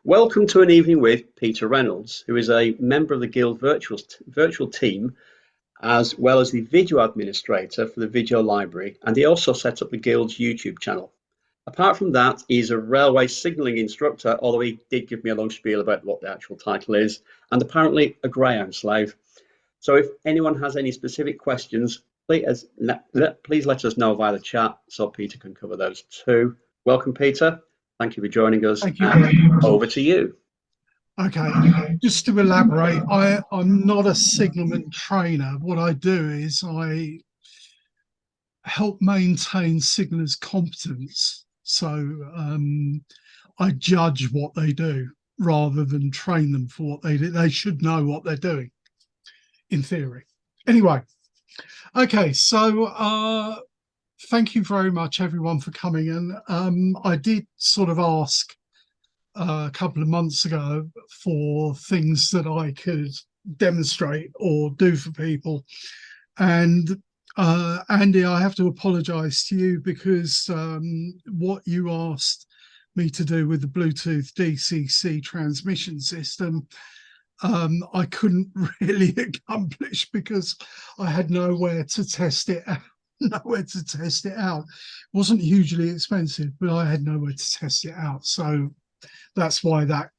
Welcome to an evening with Peter Reynolds, who is a member of the Guild virtual team, as well as the video administrator for the video library, and he also set up the Guild's YouTube channel. Apart from that, he's a railway signalling instructor, although he did give me a long spiel about what the actual title is, and apparently a greyhound slave. So if anyone has any specific questions, please let us know via the chat so Peter can cover those too. Welcome, Peter. Thank you for joining us, Thank you very and much. over to you. Okay, just to elaborate, I'm not a signalman trainer. What I do is I help maintain signalers' competence. So I judge what they do rather than train them for what they do. They should know what they're doing, in theory. Anyway, okay, so thank you very much, everyone, for coming. And I did sort of ask a couple of months ago for things that I could demonstrate or do for people. And Andy, I have to apologize to you because what you asked me to do with the Bluetooth DCC transmission system, I couldn't really accomplish because I had nowhere to test it out. Nowhere to test it out. It wasn't hugely expensive, but I had nowhere to test it out. So that's why that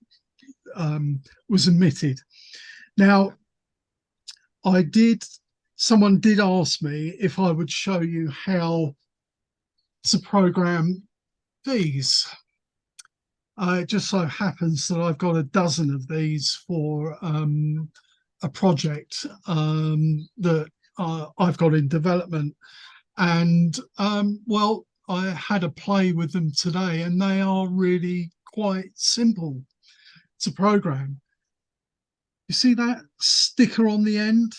was omitted. Now, someone did ask me if I would show you how to program these. It just so happens that I've got a dozen of these for a project that I've got in development. And well, I had a play with them today, and they are really quite simple to program. You see that sticker on the end?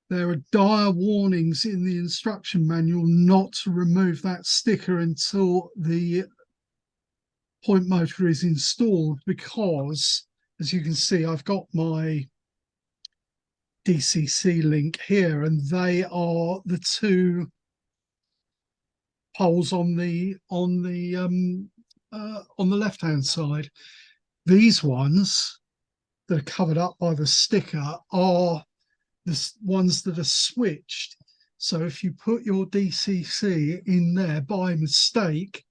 There are dire warnings in the instruction manual not to remove that sticker until the point motor is installed, because, as you can see, I've got my DCC link here, and they are the two poles on the left hand side. These ones that are covered up by the sticker are the ones that are switched. So if you put your DCC in there by mistake,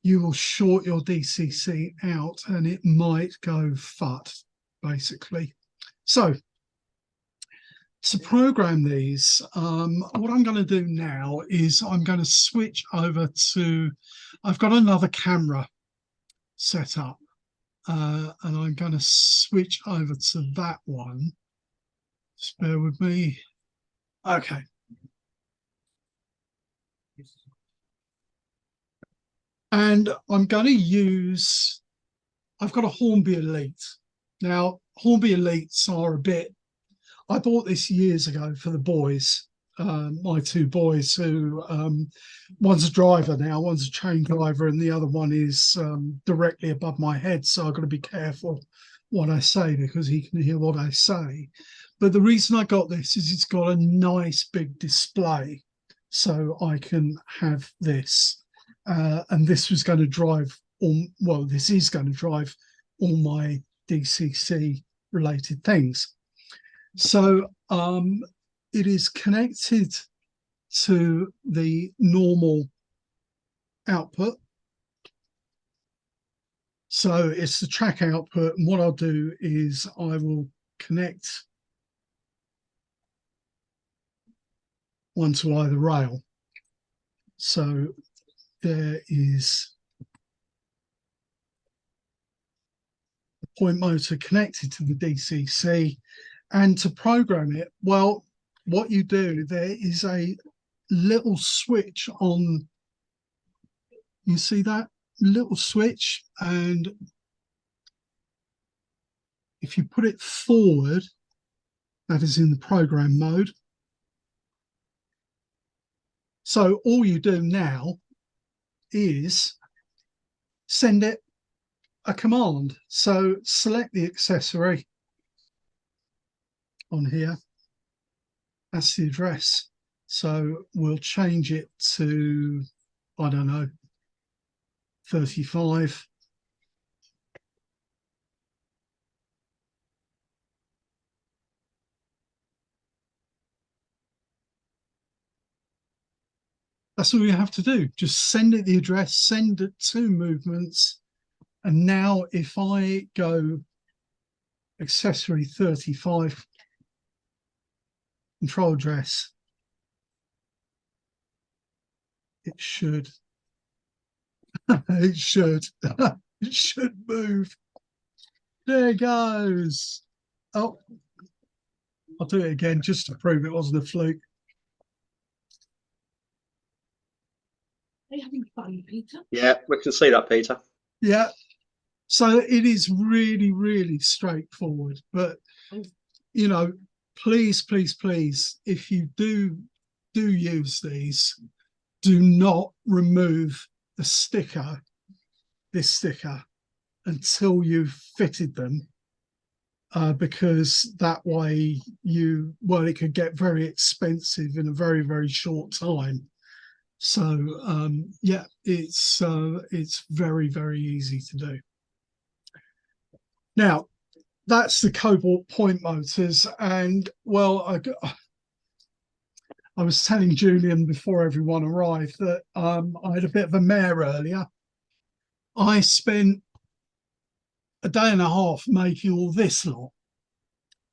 you will short your DCC out and it might go FUT, basically. So to program these, what I'm going to do now is I'm going to switch over to, I've got another camera set up, and I'm going to switch over to that one. Just bear with me. Okay. And I'm going to use, I've got a Hornby Elite. Now, Hornby Elites are a bit, I bought this years ago for the boys, my two boys, who one's a driver now, one's a train driver, and the other one is directly above my head. So I've got to be careful what I say because he can hear what I say. But the reason I got this is it's got a nice big display, so I can have this. And this was going to drive this is going to drive all my DCC related things. So it is connected to the normal output. So it's the track output. And what I'll do is I will connect one to either rail. So there is the point motor connected to the DCC. And to program it, well, what you do, there is a little switch on, you see that little switch, and if you put it forward, that is in the program mode. So all you do now is send it a command. So select the accessory on here, that's the address. So we'll change it to, I don't know, 35. That's all you have to do. Just send it the address, send it to movements. And now if I go accessory 35, control address, it should, it should, it should move. There it goes. Oh, I'll do it again just to prove it wasn't a fluke. Are you having fun, Peter? Yeah, we can see that, Peter. Yeah. So it is really, really straightforward. But, you know, please, please, please, if you do use these, do not remove the sticker, this sticker, until you've fitted them. Because that way it could get very expensive in a very, very short time. So yeah, it's very, very easy to do. Now, that's the cobalt point motors, and well, I was telling Julian before everyone arrived that I had a bit of a mare earlier. I spent a day and a half making all this lot.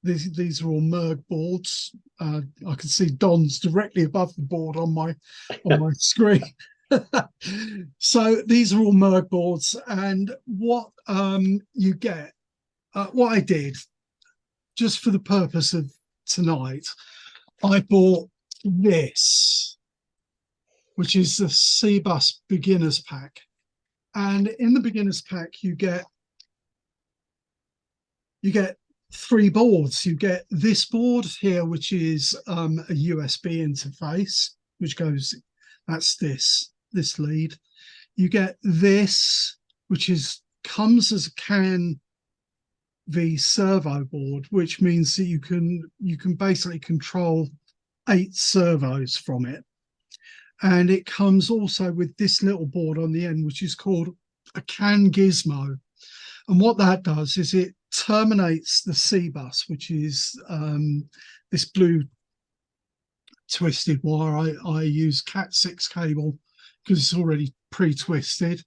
These are all Merg boards. I can see Don's directly above the board on my screen. So these are all Merg boards, and what you get, what I did, just for the purpose of tonight, I bought this, which is the C-Bus Beginners Pack, and in the Beginners Pack you get three boards. You get this board here, which is a USB interface, which goes, that's this lead. You get this, which comes as a CAN V servo board, which means that you can basically control 8 servos from it. And it comes also with this little board on the end, which is called a CAN Gizmo. And what that does is it terminates the C-Bus, which is this blue twisted wire. I use Cat6 cable because it's already pre-twisted.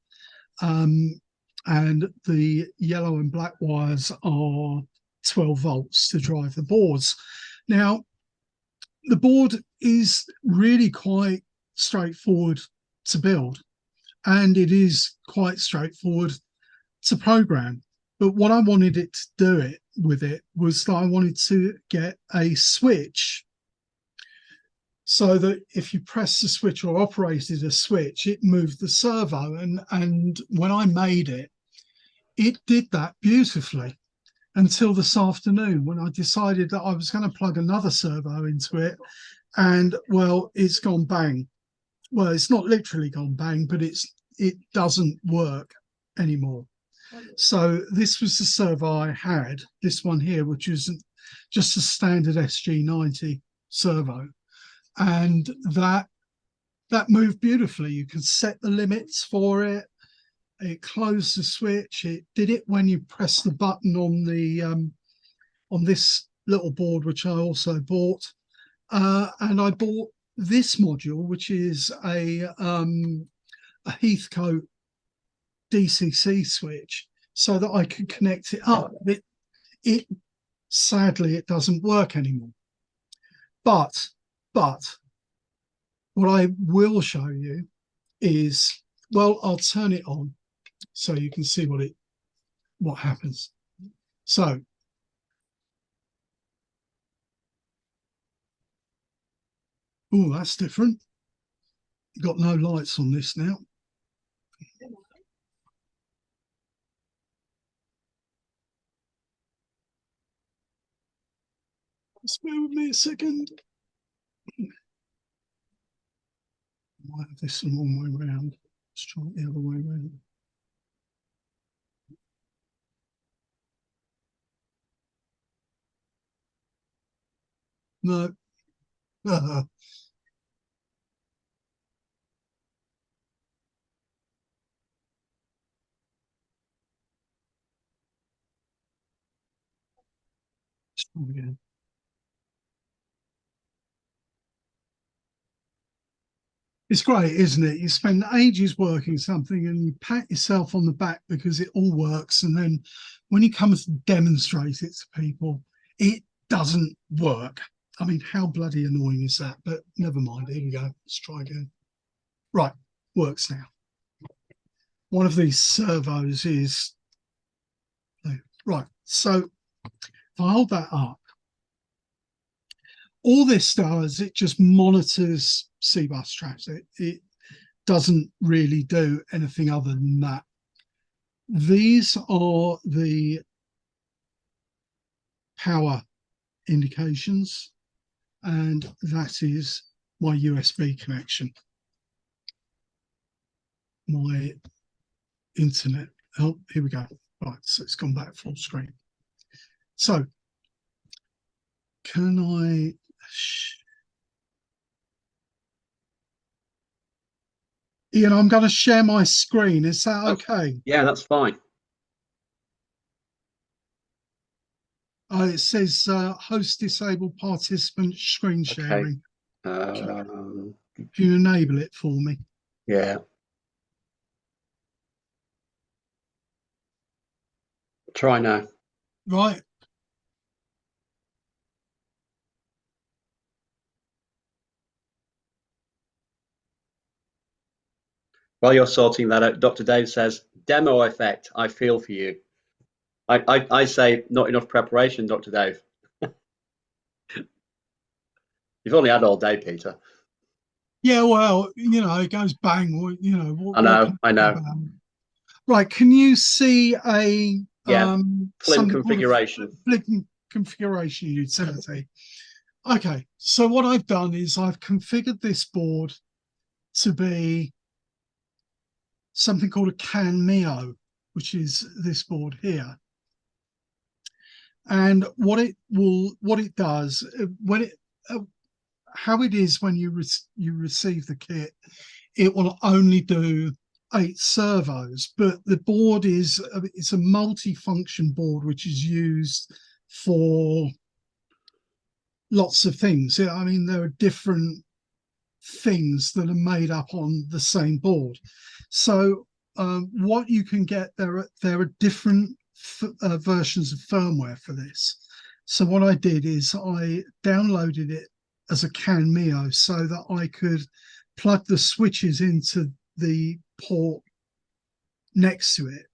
And the yellow and black wires are 12 volts to drive the boards. Now, the board is really quite straightforward to build, and it is quite straightforward to program. But what I wanted it to do with it was that I wanted to get a switch, so that if you press the switch or operated a switch, it moved the servo. And when I made it, it did that beautifully until this afternoon, when I decided that I was going to plug another servo into it, and well, it's gone bang. Well, it's not literally gone bang, but it doesn't work anymore. So this was the servo I had, this one here, which is just a standard SG90 servo, and that moved beautifully. You can set the limits for it. It closed the switch. It did it when you press the button on the on this little board, which I also bought. And I bought this module, which is a Heathcote DCC switch, so that I can connect it up. It sadly it doesn't work anymore. But what I will show you is, well, I'll turn it on so you can see what happens. So oh, that's different. You've got no lights on this now. Just bear with me a second. I might have this the wrong way around. Let's try it the other way around. No. Let's try again. It's great, isn't it? You spend ages working something and you pat yourself on the back because it all works. And then when you come to demonstrate it to people, it doesn't work. I mean, how bloody annoying is that? But never mind. Here we go. Let's try again. Right, works now. One of these servos is right. So if I hold that up, all this does, it just monitors C-bus traffic. It doesn't really do anything other than that. These are the power indications, and that is my USB connection, my internet. Oh, here we go. Right, so it's gone back full screen. So can I Ian, I'm going to share my screen. Is that okay? Yeah, that's fine. It says host disabled participant screen sharing. Okay. Can you enable it for me? Yeah. Try now. Right. While you're sorting that out, Dr. Dave says, demo effect, I feel for you. I say not enough preparation, Dr. Dave. You've only had all day, Peter. Yeah, well, you know, it goes bang. You know, I know. Right, can you see a Yeah, Flim something called configuration. a Flim configuration utility? Okay, so what I've done is I've configured this board to be something called a CAN MIO, which is this board here. And what it does when it how it is when you receive the kit, it will only do 8 servos, but the board is it's a multi-function board which is used for lots of things. I mean, there are different things that are made up on the same board. So what you can get, there are different versions of firmware for this. So what I did is I downloaded it as a CAN MIO so that I could plug the switches into the port next to it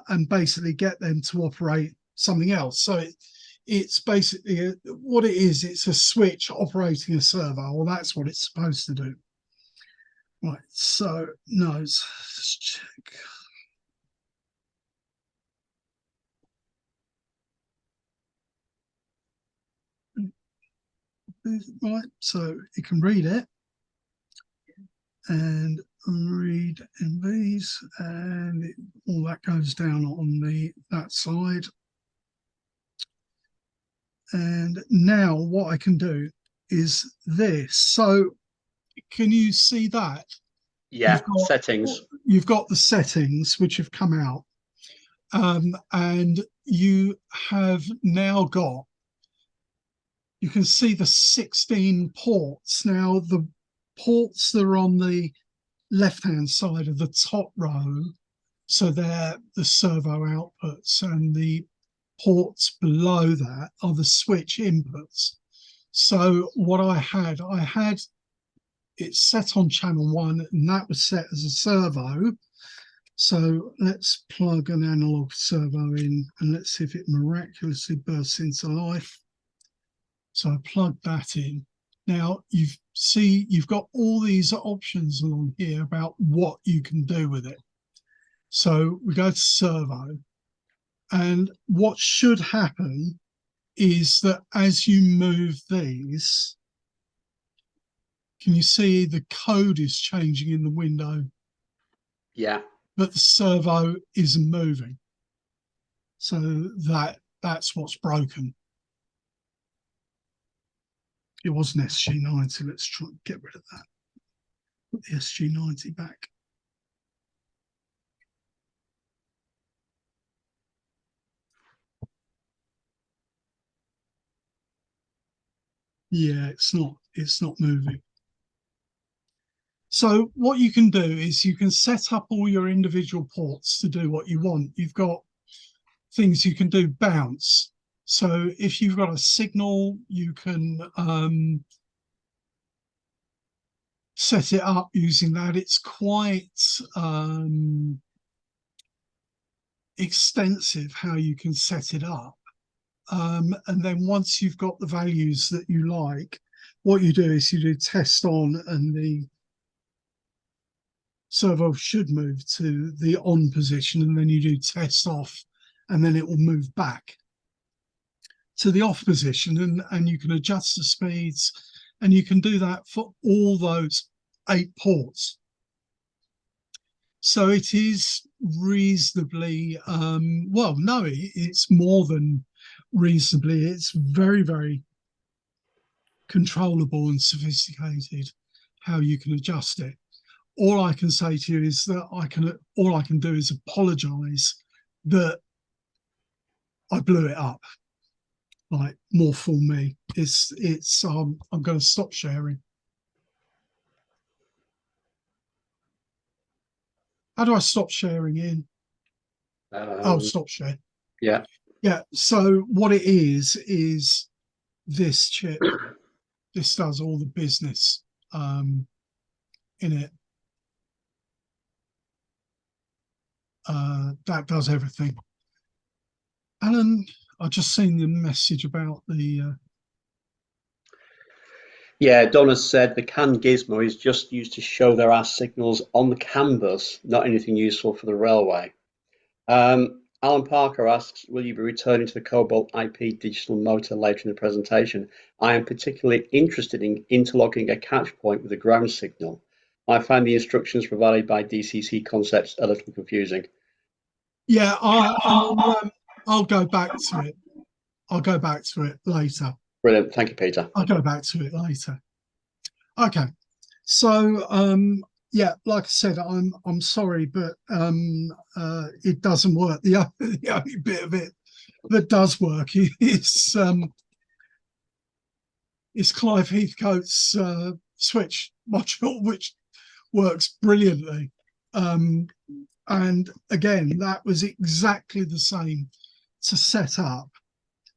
and basically get them to operate something else. So it's basically what it is. It's a switch operating a servo, or that's what it's supposed to do. Right, so no, let's check. Right, so you can read it and read MVs, and all that goes down on that side. And now what I can do is this. So can you see that? Yeah, settings. You've got the settings which have come out, and you have now got. You can see the 16 ports. Now the ports that are on the left-hand side of the top row, so they're the servo outputs, and the ports below that are the switch inputs. So what I had it set on channel 1, and that was set as a servo. So let's plug an analog servo in and let's see if it miraculously bursts into life. So I plugged that in. Now you've got all these options along here about what you can do with it. So we go to servo, and what should happen is that as you move these, can you see the code is changing in the window? Yeah. But the servo isn't moving. So that's what's broken. It was an SG90. Let's try and get rid of that. Put the SG90 back. Yeah, it's not moving. So what you can do is you can set up all your individual ports to do what you want. You've got things you can do bounce. So if you've got a signal, you can set it up using that. It's quite extensive how you can set it up. And then once you've got the values that you like, what you do is you do test on, and the servo should move to the on position, and then you do test off, and then it will move back to the off position, and you can adjust the speeds, and you can do that for all those 8 ports. So it is reasonably, well, no, it's more than reasonably. It's very, very controllable and sophisticated how you can adjust it. All I can say to you is that all I can do is apologize that I blew it up. Like, more for me. I'm going to stop sharing. How do I stop sharing in? Stop share. Yeah. Yeah. So what it is this chip. This does all the business in it. That does everything. Alan, I've just seen the message about the Yeah, Donna said the CAN gizmo is just used to show there are signals on the CAN bus, not anything useful for the railway. Alan Parker asks, will you be returning to the Cobalt IP digital motor later in the presentation? I am particularly interested in interlocking a catch point with a ground signal. I find the instructions provided by DCC Concepts a little confusing. Yeah, I'll go back to it. I'll go back to it later. Brilliant. Thank you, Peter. I'll go back to it later. Okay. So yeah, like I said, I'm sorry, but it doesn't work. The only bit of it that does work is Clive Heathcote's switch module, which works brilliantly. And again, that was exactly the same to set up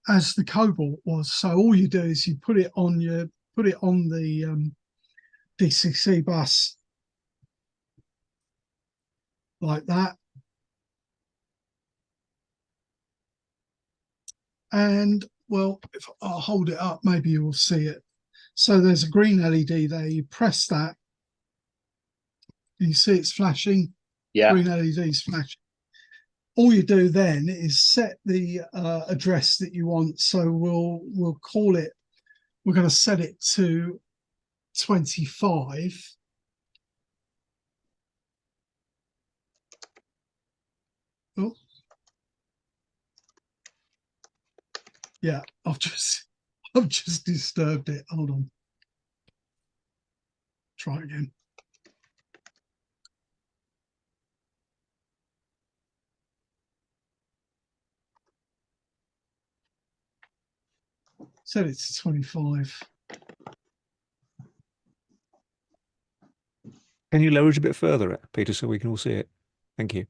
as the Cobalt was. So all you do is you put it on the DCC bus like that, and well, if I'll hold it up, maybe you will see it. So there's a green LED there. You press that, you see it's flashing. Yeah. Green LED's flashing. All you do then is set the address that you want. So we'll call it. We're going to set it to 25. Oh, yeah. I've just disturbed it. Hold on. Try again. Set it to 25. Can you lower it a bit further, Peter, so we can all see it? Thank you.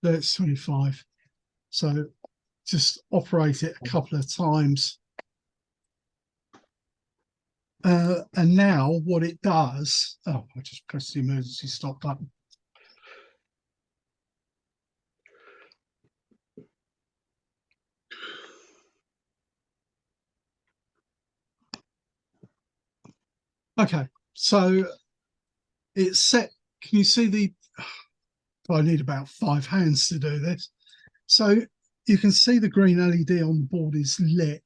That's 25. So just operate it a couple of times. And now what it does, I just pressed the emergency stop button. Okay, so it's set. Can you see the, I need about 5 hands to do this. So you can see the green LED on the board is lit.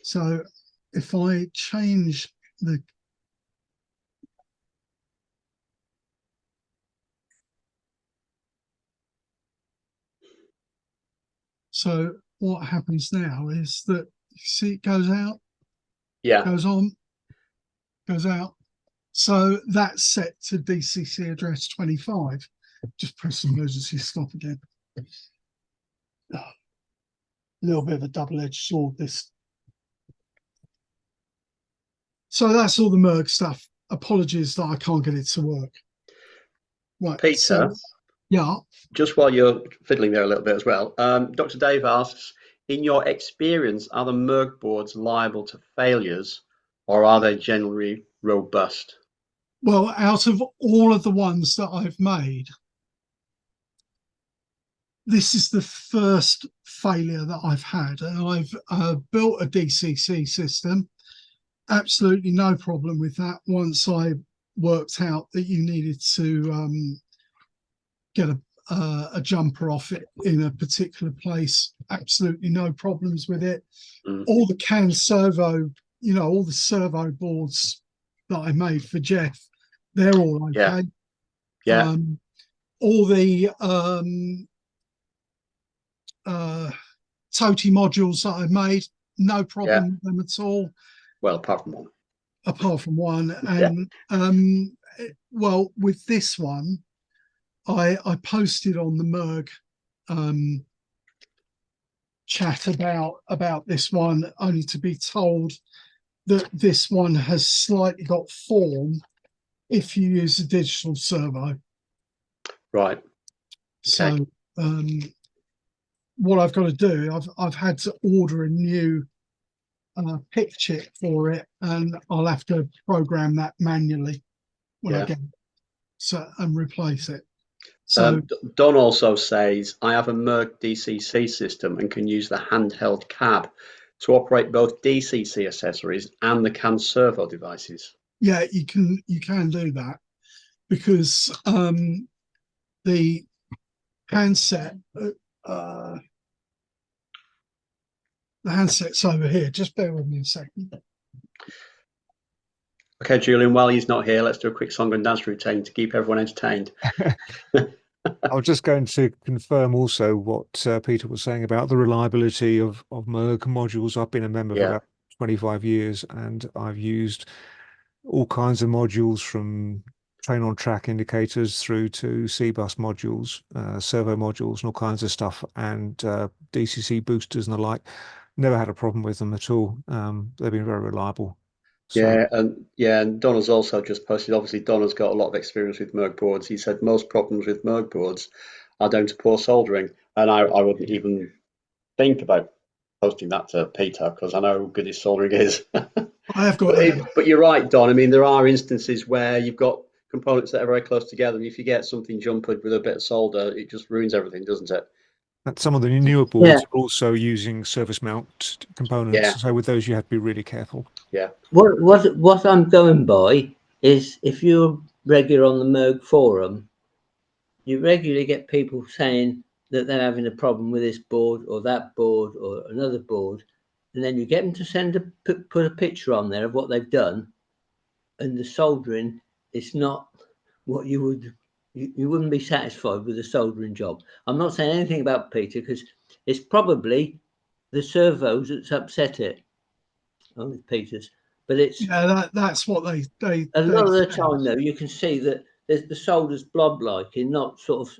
So if I change the so what happens now is that you see it goes out, Yeah. goes on, goes out. So that's set to DCC address 25. Just press the emergency stop again. A little bit of a double-edged sword, this. So that's all the Merg stuff. apologies that I can't get it to work. Right, Peter, so yeah. just while you're fiddling there a little bit as well, Dr. Dave asks, in your experience, are the Merg boards liable to failures, or are they generally robust? Well, out of all of the ones that I've made, this is the first failure that I've had, and I've built a DCC system. Absolutely no problem with that. Once I worked out that you needed to get a jumper off it in a particular place, absolutely no problems with it. All the CAN servo, all the servo boards that I made for Jeff, they're all okay. Yeah. All the TOTI modules that I made, no problem with them at all. Well, apart from one. And well, with this one, I posted on the Merg chat about this one, only to be told that this one has slightly got form if you use a digital servo. Right. Okay. So what I've got to do, I've had to order a new pick chip for it, and I'll have to program that manually when I get it, and replace it. So Don also says, I have a Merg DCC system and can use the handheld cab to operate both DCC accessories and the CAN servo devices. Yeah, you can do that, because the handset the handset's over here. Just bear with me a second. Okay, Julian, while he's not here, let's do a quick song and dance routine to keep everyone entertained. I was just going to confirm also what Peter was saying about the reliability of Merg modules. I've been a member for about 25 years, and I've used all kinds of modules, from train on track indicators through to C-bus modules, servo modules, and all kinds of stuff, and DCC boosters and the like. Never had a problem with them at all. They've been very reliable. So, and Donna's also just posted, obviously Donna's got a lot of experience with Merg boards. He said most problems with Merg boards are down to poor soldering, and I wouldn't even think about posting that to Peter, because I know how good his soldering is. I have got but you're right, Don. I mean, there are instances where you've got components that are very close together, and if you get something jumpered with a bit of solder, it just ruins everything, doesn't it? and some of the newer boards are also using surface mount components. So with those, you have to be really careful. Yeah. What I'm going by is, if you're regular on the Merg forum, you regularly get people saying that they're having a problem with this board or that board or another board, and then you get them to put a picture on there of what they've done, and the soldering is not what you wouldn't be satisfied with the soldering job. I'm not saying anything about Peter, because it's probably the servos that's upset it. Oh, it's Peter's. But it's that's what they a lot of the time, though, you can see that there's the solder's blob-like, and not sort of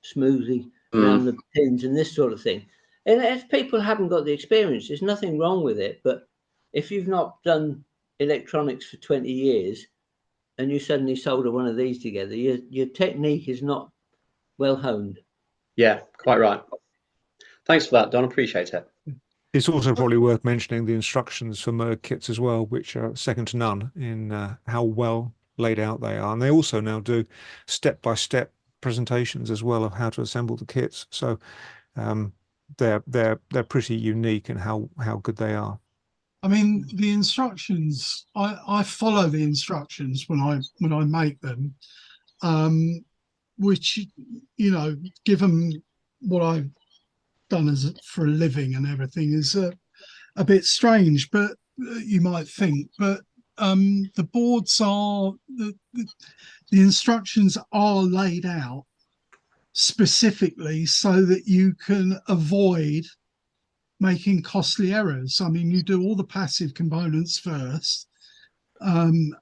smoothly around the pins and this sort of thing. And if people haven't got the experience, there's nothing wrong with it. But if you've not done electronics for 20 years and you suddenly solder one of these together, your technique is not well honed. Yeah, quite right. Thanks for that, Don. Appreciate it. It's also probably worth mentioning the instructions for Merg kits as well, which are second to none in how well laid out they are. And they also now do step-by-step presentations as well of how to assemble the kits. So they're pretty unique in how good they are. I mean, the instructions, I follow the instructions when I make them, which, given what I've done for a living and everything, is a bit strange, but you might think. But the boards are, the instructions are laid out specifically so that you can avoid making costly errors. I mean, you do all the passive components first, and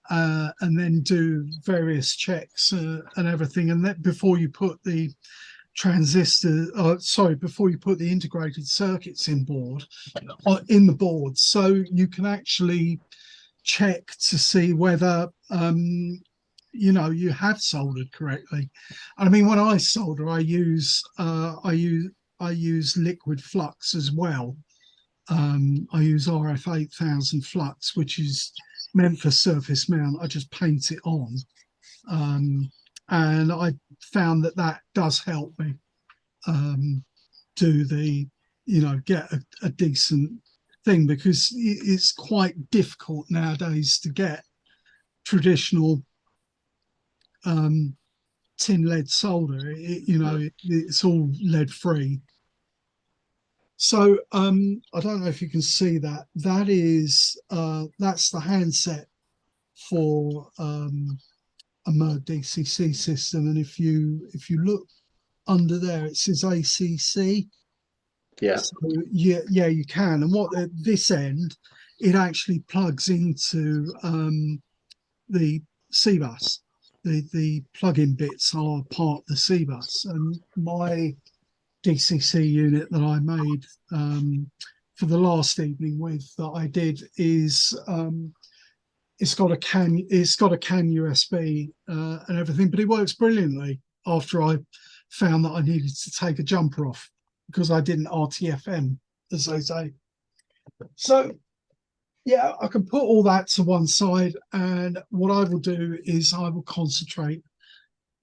then do various checks and everything, and that before you put the before you put the integrated circuits in the board, so you can actually check to see whether you know, you have soldered correctly. I mean, when I solder, I use liquid flux as well. I use RF 8000 flux, which is meant for surface mount. I just paint it on, and I found that that does help me do the, you know, get a decent thing, because it's quite difficult nowadays to get traditional tin lead solder. You know, it's all lead free. So I don't know if you can see that. That is that's the handset for a Merg DCC system, and if you look under there, it says ACC. Yeah. So yeah, you can. And what at this end, it actually plugs into the C-bus. The plug-in bits are part of the C-bus, and my DCC unit that I made for the last evening with that I did is it's got a CAN USB and everything, but it works brilliantly after I found that I needed to take a jumper off because I didn't RTFM, as they say. So yeah, I can put all that to one side, and what I will do is I will concentrate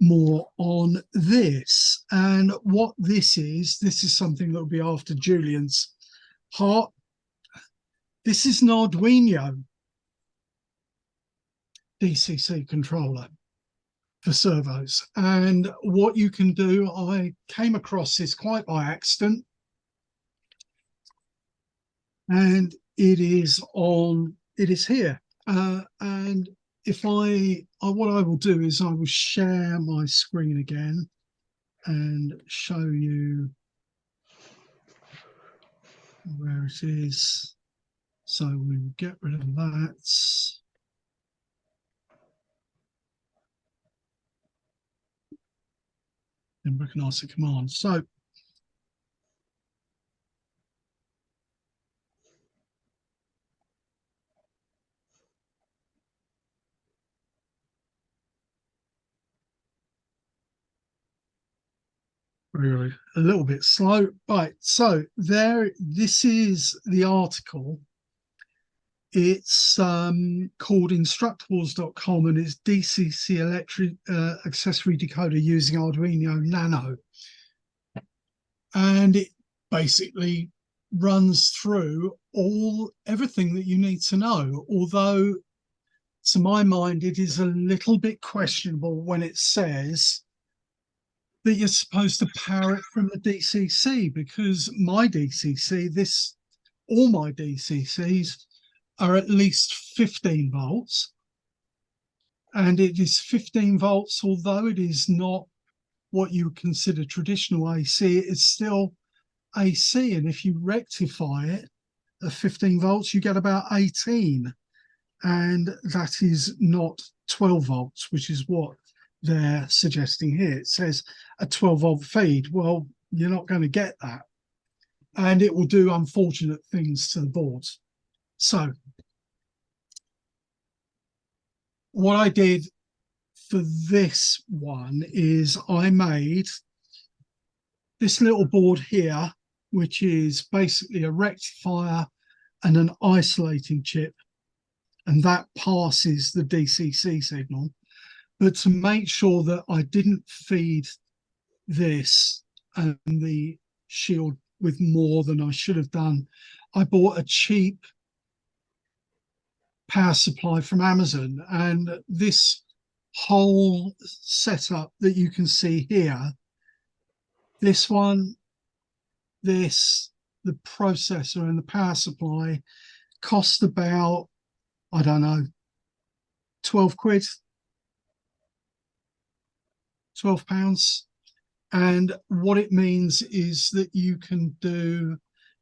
more on this. And what this is something that will be after Julian's part. This is an Arduino DCC controller for servos, and what you can do, I came across this quite by accident, and it is here, and if what I will do is I will share my screen again and show you where it is. So we will get rid of that. And recognize the command. So really a little bit slow. Right, so this is the article. It's called instructables.com, and it's DCC electric accessory decoder using Arduino Nano. And it basically runs through everything that you need to know, although to my mind it is a little bit questionable when it says that you're supposed to power it from the DCC, because my DCC, all my DCCs are at least 15 volts, and it is 15 volts, although it is not what you would consider traditional AC, it's still AC, and if you rectify it at 15 volts, you get about 18, and that is not 12 volts, which is what they're suggesting here. It says a 12-volt feed. Well, you're not going to get that, and it will do unfortunate things to the boards. So what I did for this one is I made this little board here, which is basically a rectifier and an isolating chip, and that passes the DCC signal. But to make sure that I didn't feed this and the shield with more than I should have done, I bought a cheap power supply from Amazon, and this whole setup that you can see here, this one, the processor and the power supply cost about, I don't know, 12 quid, 12 pounds. And what it means is that you can do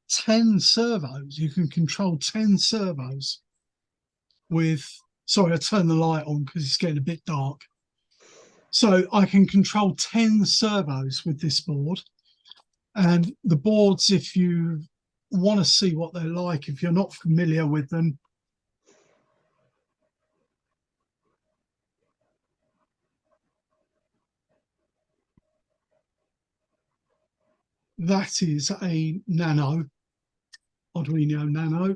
10 servos. You can control 10 servos with, sorry, I turned the light on because it's getting a bit dark. So I can control 10 servos with this board. And the boards, if you want to see what they're like, if you're not familiar with them, That is a Nano, Arduino Nano.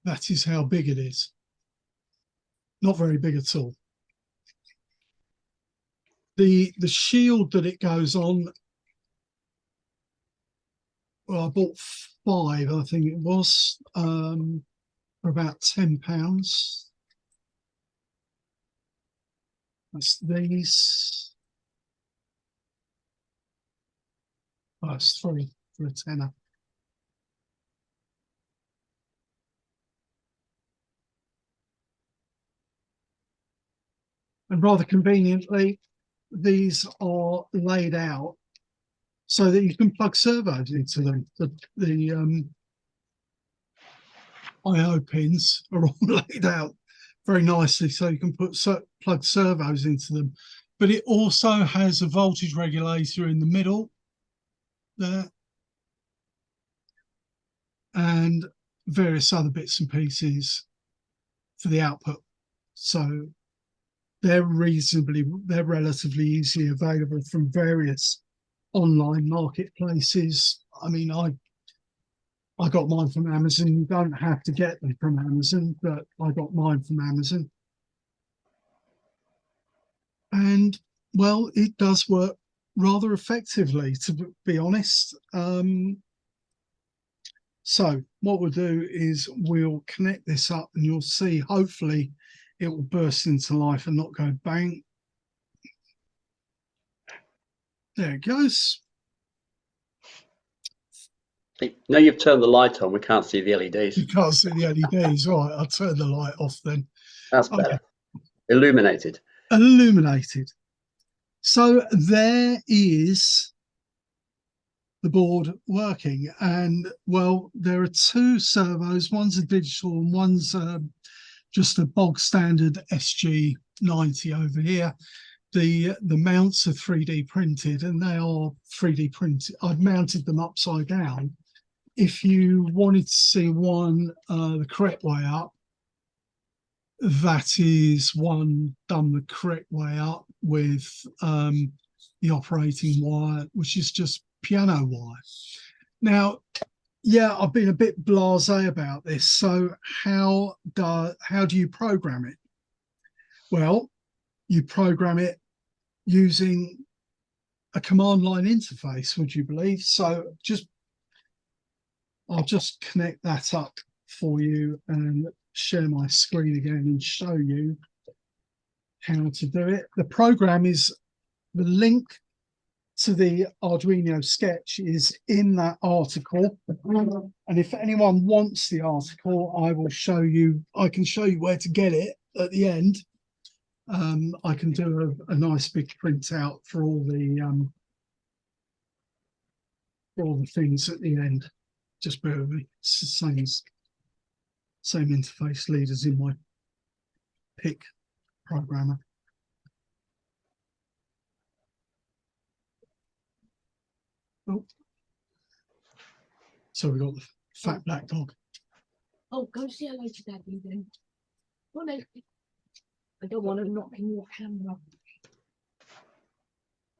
That is how big it is. Not very big at all. The shield that it goes on, well, I bought 5, I think it was, for about £10. That's these. Oh, it's 3 for a tenner. And rather conveniently, these are laid out so that you can plug servos into them. The I/O pins are all laid out very nicely so you can plug servos into them. But it also has a voltage regulator in the middle there and various other bits and pieces for the output. So they're relatively easily available from various online marketplaces. I mean, I got mine from Amazon. You don't have to get them from Amazon, but I got mine from Amazon. And, well, it does work rather effectively, to be honest. So what we'll do is we'll connect this up and you'll see, hopefully, it will burst into life and not go bang. There it goes. Now you've turned the light on, we can't see the LEDs. You can't see the LEDs. All right, I'll turn the light off then. That's better. Illuminated. Illuminated. So there is the board working. And, well, there are 2 servos. One's a digital and one's just a bog standard SG90 over here. The mounts are 3D printed and they are 3D printed. I've mounted them upside down. If you wanted to see one the correct way up, that is one done the correct way up with the operating wire, which is just piano wire. Now, yeah, I've been a bit blasé about this. So how do you program it? Well, you program it using a command line interface, would you believe? So I'll just connect that up for you and share my screen again and show you how to do it. The program is, the link to the Arduino sketch is in that article. And if anyone wants the article, I can show you where to get it at the end. I can do a nice big printout for all the things at the end. Just bear with me. It's the same interface lead as in my PIC programmer. Oh. So we've got the fat black dog. Oh, go say hello to Daddy then. Go on then. I don't want to knock in your camera.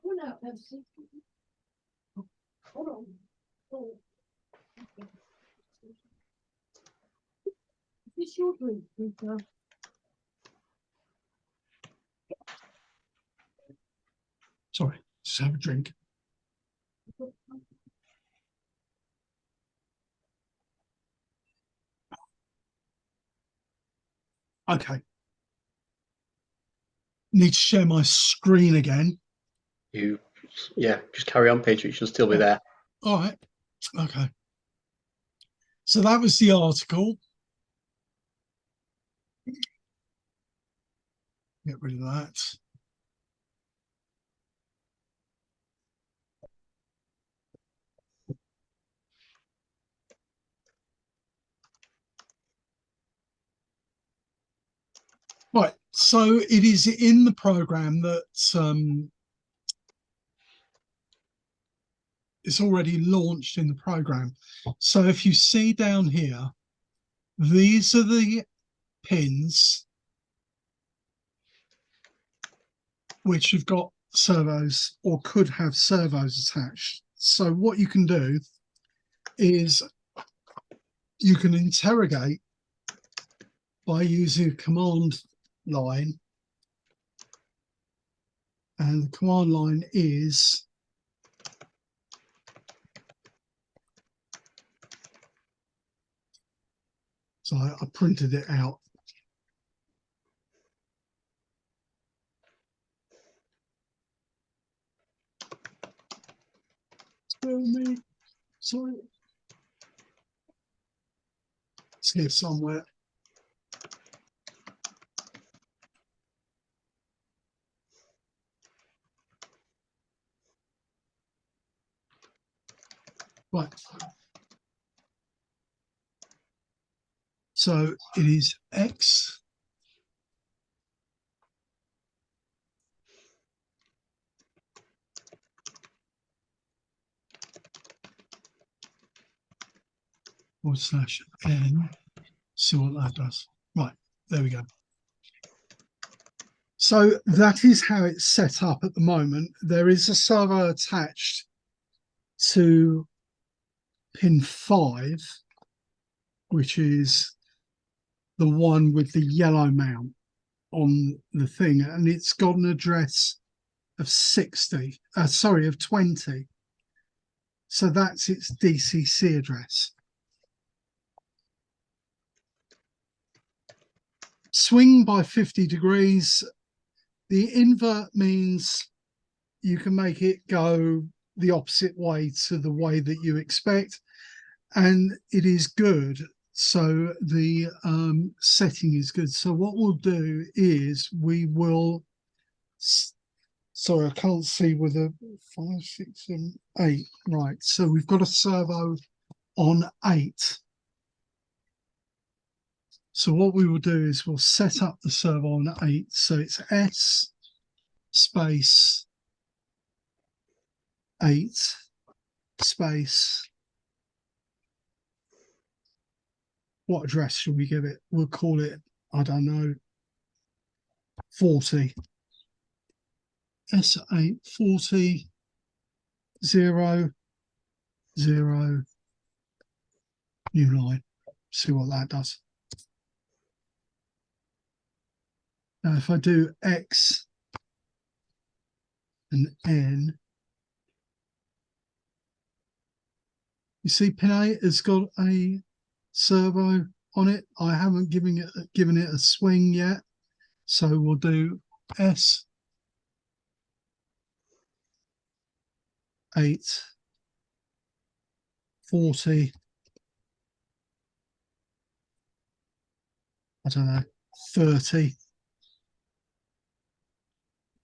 Go on out, Elsie. Hold on. Oh. Is this your drink, Peter? Sorry, just have a drink. Okay. Need to share my screen again. Yeah, just carry on, Peter. It should still be there. All right. Okay. So that was the article. Get rid of that. Right, so it is in the program that it's already launched in the program. So if you see down here, these are the pins which have got servos or could have servos attached. So what you can do is you can interrogate by using a command line, and the command line is so I printed it out. Spare me, sorry. It's here somewhere. Right. So it is X /N. See what that does. Right, there we go. So that is how it's set up at the moment. There is a servo attached to pin 5, which is the one with the yellow mount on the thing, and it's got an address of 20. So that's its DCC address. Swing by 50 degrees. The invert means you can make it go the opposite way to the way that you expect, and it is good. So the setting is good. So what we'll do is we will, sorry, I can't see with a 5, 6, 7, 8. Right, so we've got a servo on 8. So what we will do is we'll set up the servo on 8. So it's S space 8 space, what address should we give it? We'll call it, I don't know, 40. S8 40 0 0 new line. See what that does. Now if I do X and N, you see pin 8 has got a servo on it. I haven't given it a swing yet, so we'll do S 8 40, I don't know, 30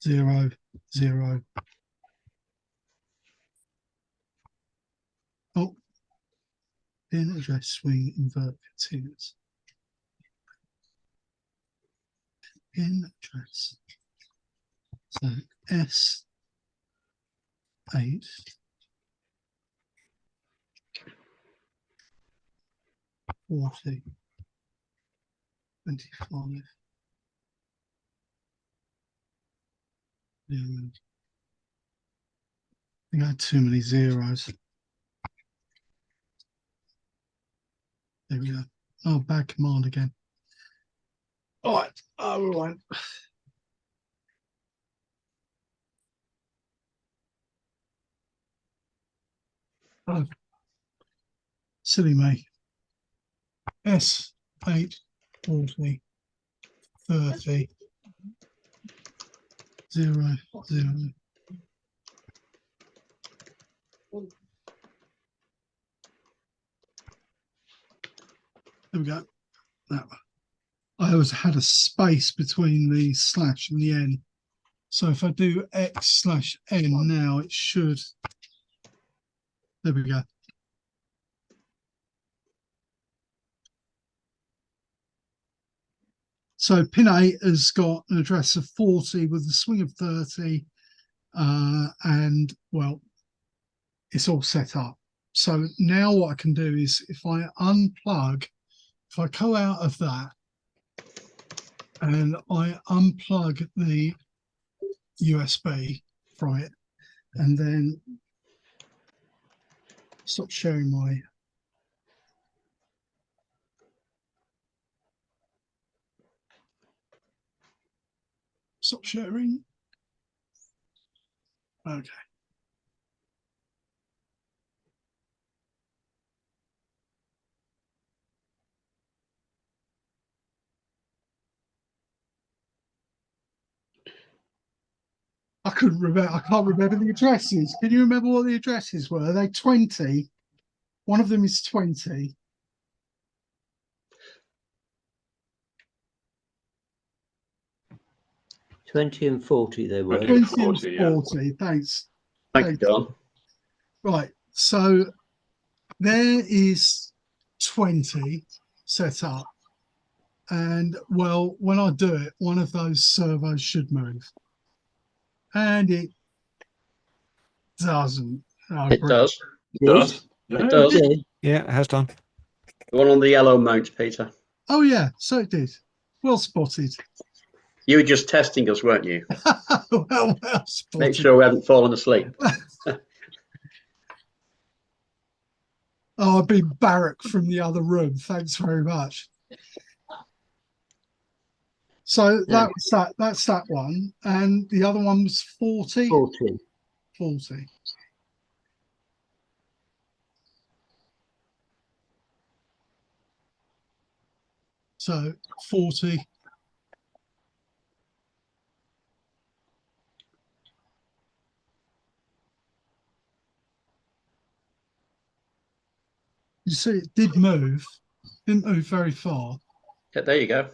0 0. Oh, pin address swing invert continuous. Pin address. So S 8 40 25 0. I think I had too many zeros. There we go. Oh, bad command again. All right. All right. Oh, silly me. S 8 40 30 0 0. There we go. That one. I always had a space between the slash and the N. So if I do X/N now, it should. There we go. So pin 8 has got an address of 40 with a swing of 30, and well, it's all set up. So now what I can do is if I unplug, if I go out of that and I unplug the USB from it, and then stop sharing my. Stop sharing. Okay. I couldn't remember. I can't remember the addresses. Can you remember what the addresses were? Are they 20? One of them is 20. 20 and 40 they were. 20 and 40, yeah. 40. Thanks. Thank you, Don. Right. So there is 20 set up. And well, when I do it, one of those servos should move. And it doesn't. Oh, It does. It Did? does. It does. Did. Yeah, it has done. The one on the yellow mount, Peter. Oh, yeah. So it did. Well spotted. You were just testing us, weren't you? well spotted. Make sure we haven't fallen asleep. Oh, I've been barracked from the other room. Thanks very much. So that was that. That's that one. And the other one was 40. 40. 40. So 40. You see, it did move. Didn't move very far. Yeah, there you go.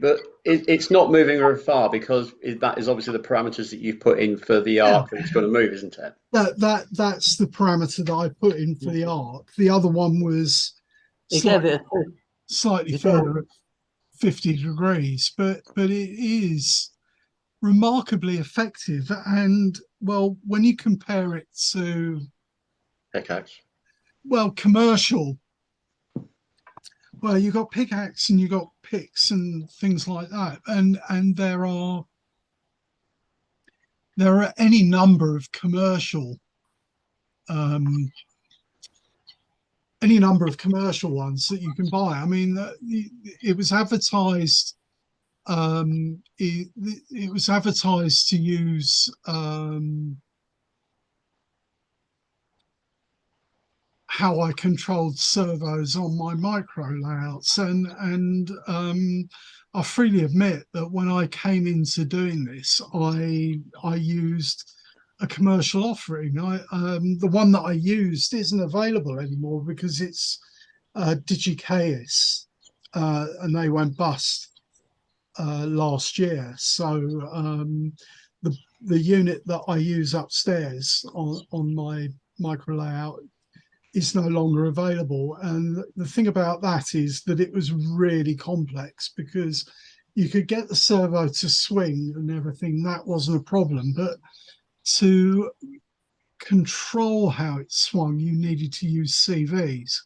But it's not moving very far because that is obviously the parameters that you've put in for the arc that it's going to move, isn't it? That's the parameter that I put in for the arc. The other one was slightly further at 50 degrees, but it is remarkably effective. And well, when you compare it to commercial, well, you got pickaxe and you got picks and things like that, and there are any number of commercial ones that you can buy. I mean, it was advertised. It was advertised to use how I controlled servos on my micro layouts, and I freely admit that when I came into doing this, I used a commercial offering. The one that I used isn't available anymore because it's DigiChaos, and they went bust last year. So the unit that I use upstairs on my micro layout is no longer available. And the thing about that is that it was really complex because you could get the servo to swing and everything. That wasn't a problem. But to control how it swung, you needed to use CVs.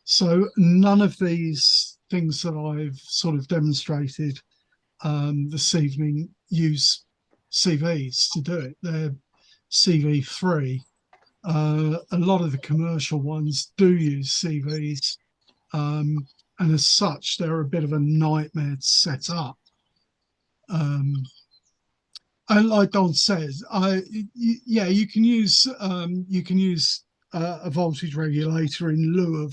So none of these things that I've sort of demonstrated this evening use CVs to do it. They're CV3. A lot of the commercial ones do use CVs, and as such, they're a bit of a nightmare to set up. And like Don says, you can use a voltage regulator in lieu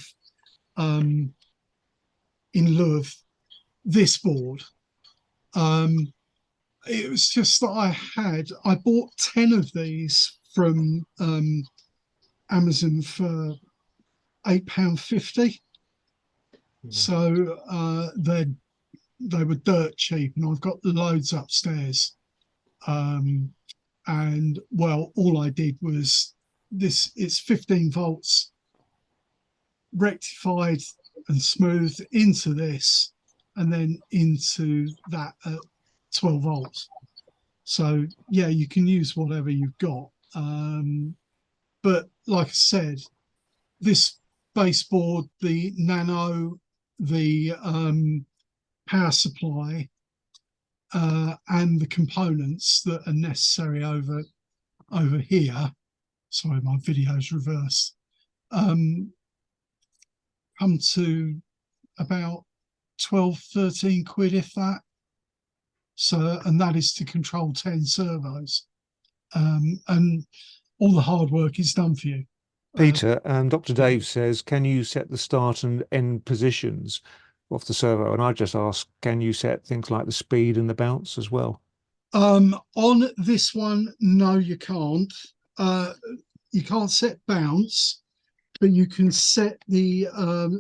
of this board. It was just that I bought 10 of these from Amazon for £8.50. So they were dirt cheap, and I've got loads upstairs. And well, all I did was it's 15 volts rectified and smoothed into this, and then into that at 12 volts. So yeah, you can use whatever you've got. But like I said, this baseboard, the Nano, the power supply and the components that are necessary over here. Sorry, my video's reversed. Come to about 12, 13 quid, if that. So, and that is to control 10 servos. And all the hard work is done for you. Peter, Dr. Dave says, can you set the start and end positions of the servo? And I just ask, can you set things like the speed and the bounce as well? On this one, no, you can't. You can't set bounce, but you can set the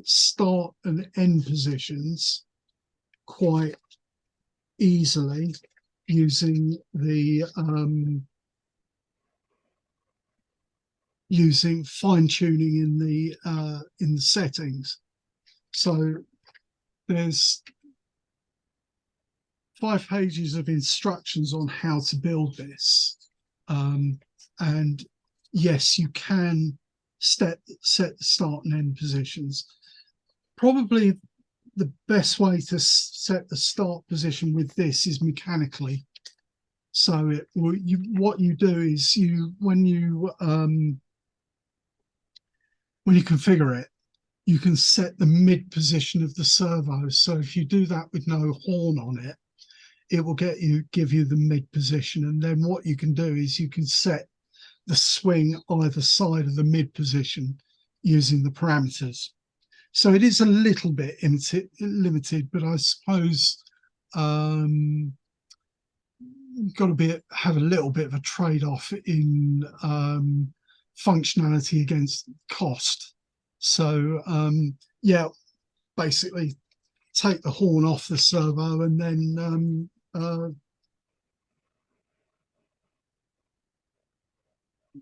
start and end positions quite easily using the using fine-tuning in the settings. So there's 5 pages of instructions on how to build this, and yes, you can set the start and end positions. Probably the best way to set the start position with this is mechanically. So what you do is when you configure it, you can set the mid position of the servo. So if you do that with no horn on it, it will give you the mid position. And then what you can do is you can set the swing either side of the mid position using the parameters. So it is a little bit limited, but I suppose you've got to have a little bit of a trade-off in functionality against cost. So yeah, basically take the horn off the servo and then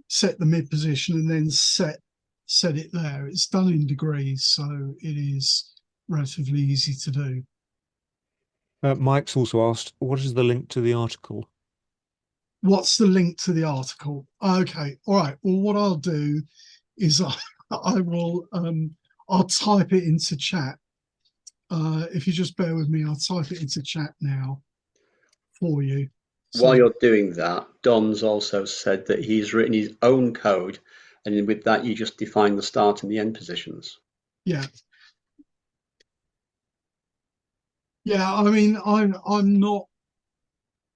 set the mid position and then set it there. It's done in degrees, so it is relatively easy to do. Mike's also asked, what is the link to the article? What's the link to the article? Okay, all right. Well, what I'll do is I'll type it into chat. If you just bear with me, I'll type it into chat now for you. So, while you're doing that, Don's also said that he's written his own code, and with that you just define the start and the end positions. Yeah. Yeah, I mean, I'm not,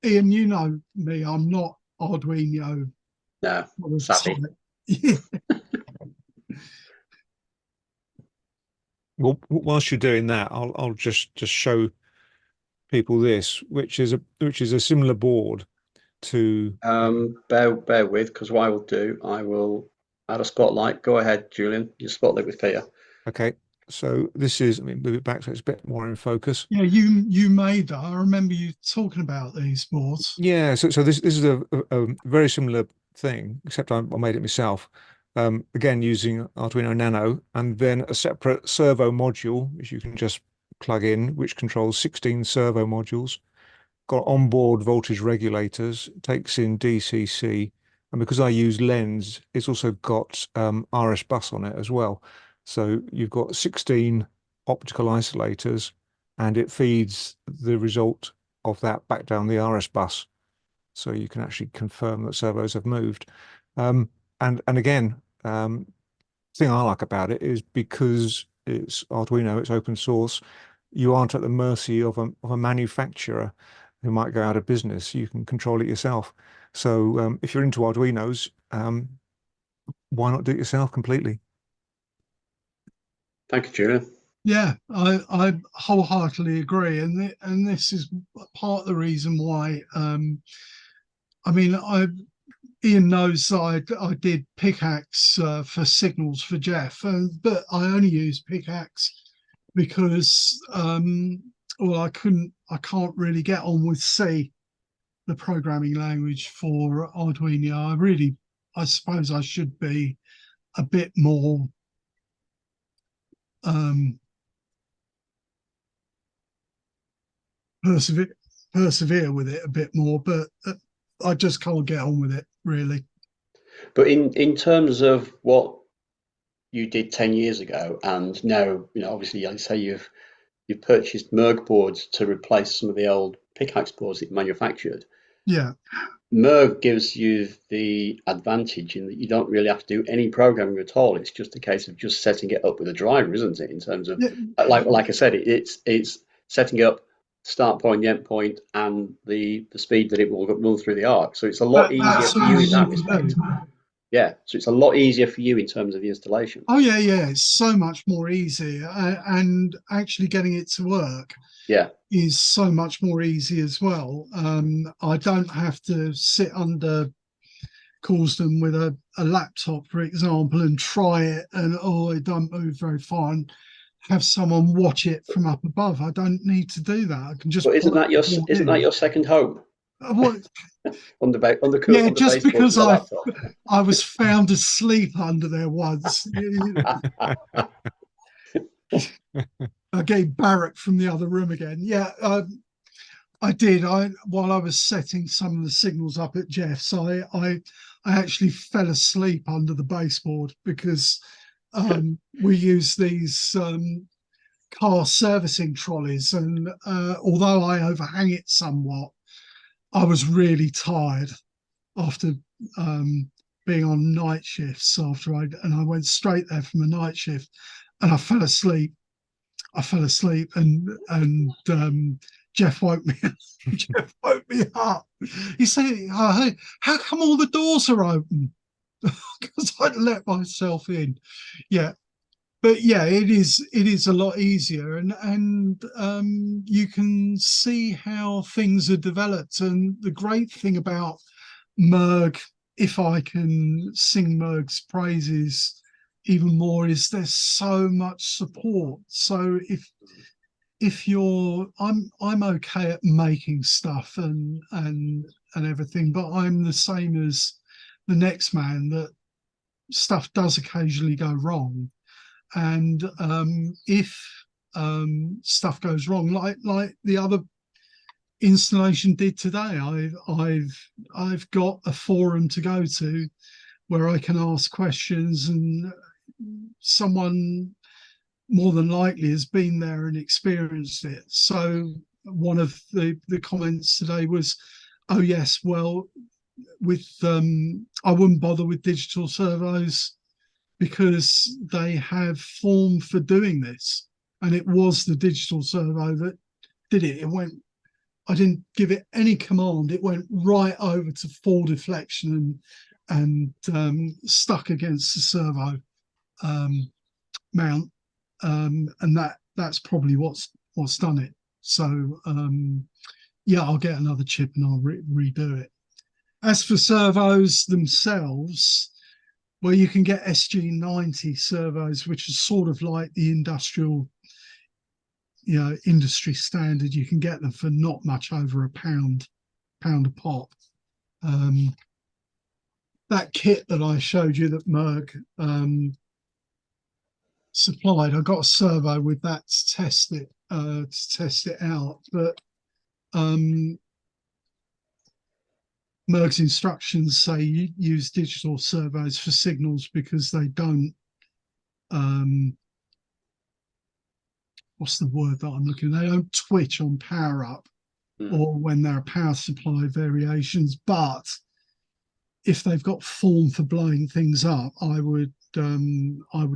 Ian, you know me, I'm not Arduino. No, savvy. Yeah. Well, whilst you're doing that, I'll just show people this, which is a similar board to. Bear with, because what I will do, I will add a spotlight. Go ahead, Julian. You spotlight with Peter. Okay, so this is. I mean, move it back so it's a bit more in focus. Yeah, you made that. I remember you talking about these boards. Yeah, so this is a very similar thing, except I made it myself. Again, using Arduino Nano, and then a separate servo module, which you can just plug in, which controls 16 servo modules. Got onboard voltage regulators, takes in DCC, and because I use Lens, it's also got RS bus on it as well. So you've got 16 optical isolators, and it feeds the result of that back down the RS bus. So you can actually confirm that servos have moved. And again, the thing I like about it is because it's Arduino, it's open source, you aren't at the mercy of a manufacturer who might go out of business. You can control it yourself. So if you're into Arduinos, why not do it yourself completely? Thank you, Julian. Yeah, I wholeheartedly agree, and this is part of the reason why. I mean, Ian knows I did Pickaxe for signals for Jeff, but I only use Pickaxe because well, I can't really get on with C, the programming language for Arduino. I suppose I should be a bit more persevere with it a bit more, but I just can't get on with it really. But in terms of what you did 10 years ago, and now, obviously, I say you've you've purchased Merg boards to replace some of the old pickaxe boards that you manufactured. Yeah. Merg gives you the advantage in that you don't really have to do any programming at all. It's just a case of just setting it up with a driver, isn't it? In terms of, Yeah. like I said, it's setting up start point, the end point, and the speed that it will run through the arc. So it's a lot easier That's for all you you in that need to respect. do. Yeah, so it's a lot easier for you in terms of the installation. Oh yeah, yeah, it's so much more easy, and actually getting it to work Yeah, is so much more easy as well. I don't have to sit under Causden with a laptop, for example, and try it, and oh, it don't move very far, and have someone watch it from up above. I don't need to do that. I can just but put isn't that your second home what? on the Yeah, on the just baseboard because with a laptop? I was found asleep under there once. I gave Barrack from the other room again. Yeah, I did. While I was setting some of the signals up at Jeff's, I actually fell asleep under the baseboard because we use these car servicing trolleys, and although I overhang it somewhat, I was really tired after being on night shifts and I went straight there from a night shift, and I fell asleep. And Jeff woke me. Jeff woke me up. He said, oh, "Hey, how come all the doors are open?" Because I'd let myself in. Yeah, but yeah, it is a lot easier, and you can see how things are developed. And the great thing about Merg, if I can sing Merg's praises even more, is there's so much support. So if you're I'm okay at making stuff and everything, but I'm the same as the next man, that stuff does occasionally go wrong. And if stuff goes wrong, like the other installation did today, I've got a forum to go to where I can ask questions, and someone more than likely has been there and experienced it. So one of the comments today was, oh yes, well, with I wouldn't bother with digital servos because they have form for doing this, and it was the digital servo that did it. I didn't give it any command. It went right over to full deflection and stuck against the servo mount, and that's probably what's done it. So yeah, I'll get another chip and I'll redo it. As for servos themselves, well, you can get SG90 servos, which is sort of like the industrial, industry standard. You can get them for not much over £1 a pop. That kit that I showed you that Merg supplied, I got a servo with that to test it out. But Merg's instructions say you use digital servos for signals because they don't what's the word that I'm looking at? They don't twitch on power up or when there are power supply variations. But if they've got form for blowing things up, I would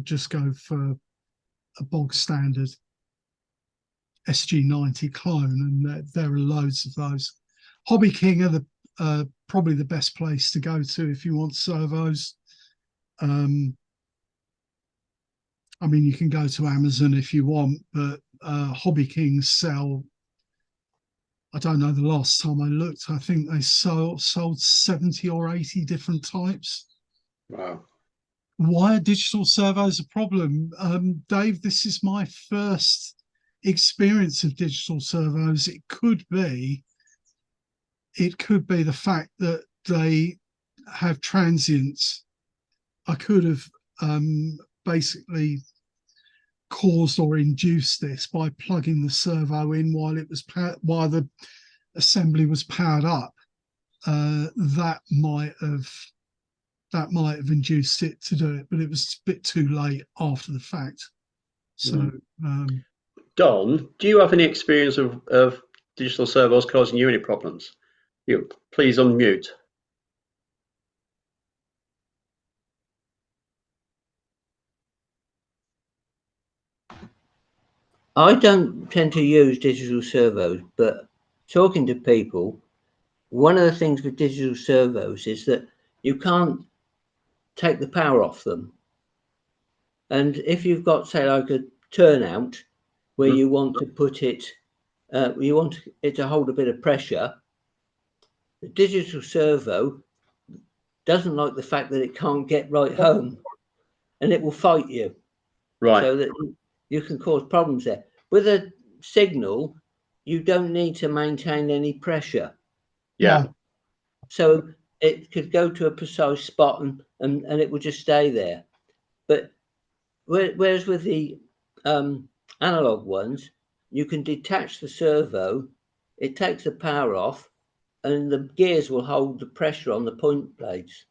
just go for a bog standard SG90 clone, and there are loads of those. Hobby King are probably the best place to go to if you want servos. I mean, you can go to Amazon if you want, but Hobby King sell, I don't know the last time I looked, I think they sold 70 or 80 different types. Wow. Why are digital servos a problem? Dave, this is my first experience of digital servos. It could be the fact that they have transients. I could have basically caused or induced this by plugging the servo in while the assembly was powered up. That might have induced it to do it, but it was a bit too late after the fact. So Don, do you have any experience of digital servos causing you any problems? You please unmute. I don't tend to use digital servos, but talking to people, one of the things with digital servos is that you can't take the power off them. And if you've got, say, like a turnout where you want to put it, you want it to hold a bit of pressure, the digital servo doesn't like the fact that it can't get right home, and it will fight you. Right. So that you can cause problems there. With a signal, you don't need to maintain any pressure. Yeah. So it could go to a precise spot and it will just stay there. But whereas with the analog ones, you can detach the servo, it takes the power off, and the gears will hold the pressure on the point blades.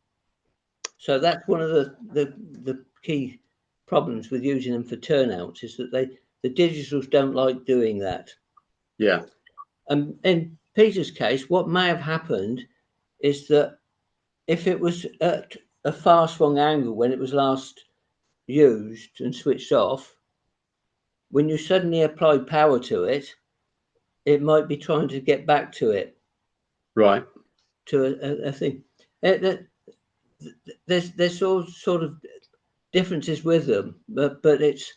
So that's one of the key problems with using them for turnouts, is that the digitals don't like doing that. Yeah. In Peter's case, what may have happened is that if it was at a far swung angle when it was last used and switched off, when you suddenly apply power to it, it might be trying to get back to it. Right. To a thing. There's all sort of differences with them, but it's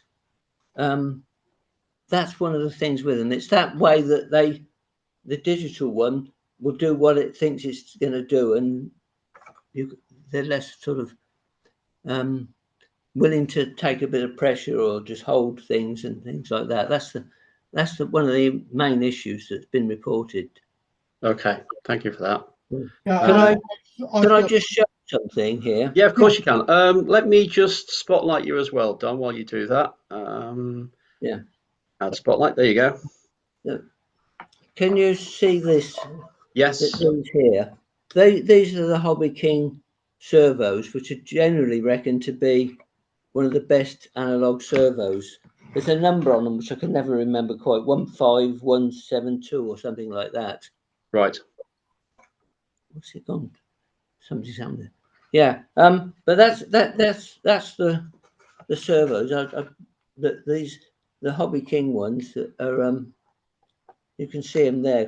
that's one of the things with them. It's that way that the digital one will do what it thinks it's going to do, and they're less sort of willing to take a bit of pressure or just hold things and things like that. That's one of the main issues that's been reported. Okay, thank you for that. Yeah, Can I just show something here? Yeah, of course you can. Let me just spotlight you as well, Don, while you do that. Yeah. Add spotlight. There you go. Yeah. Can you see this? Yes. These here. These are the Hobby King servos, which are generally reckoned to be one of the best analog servos. There's a number on them which I can never remember quite. 15172 or something like that. Right. What's it gone? Somebody's down there. Yeah. But that's the servos. The Hobby King ones that are you can see them there.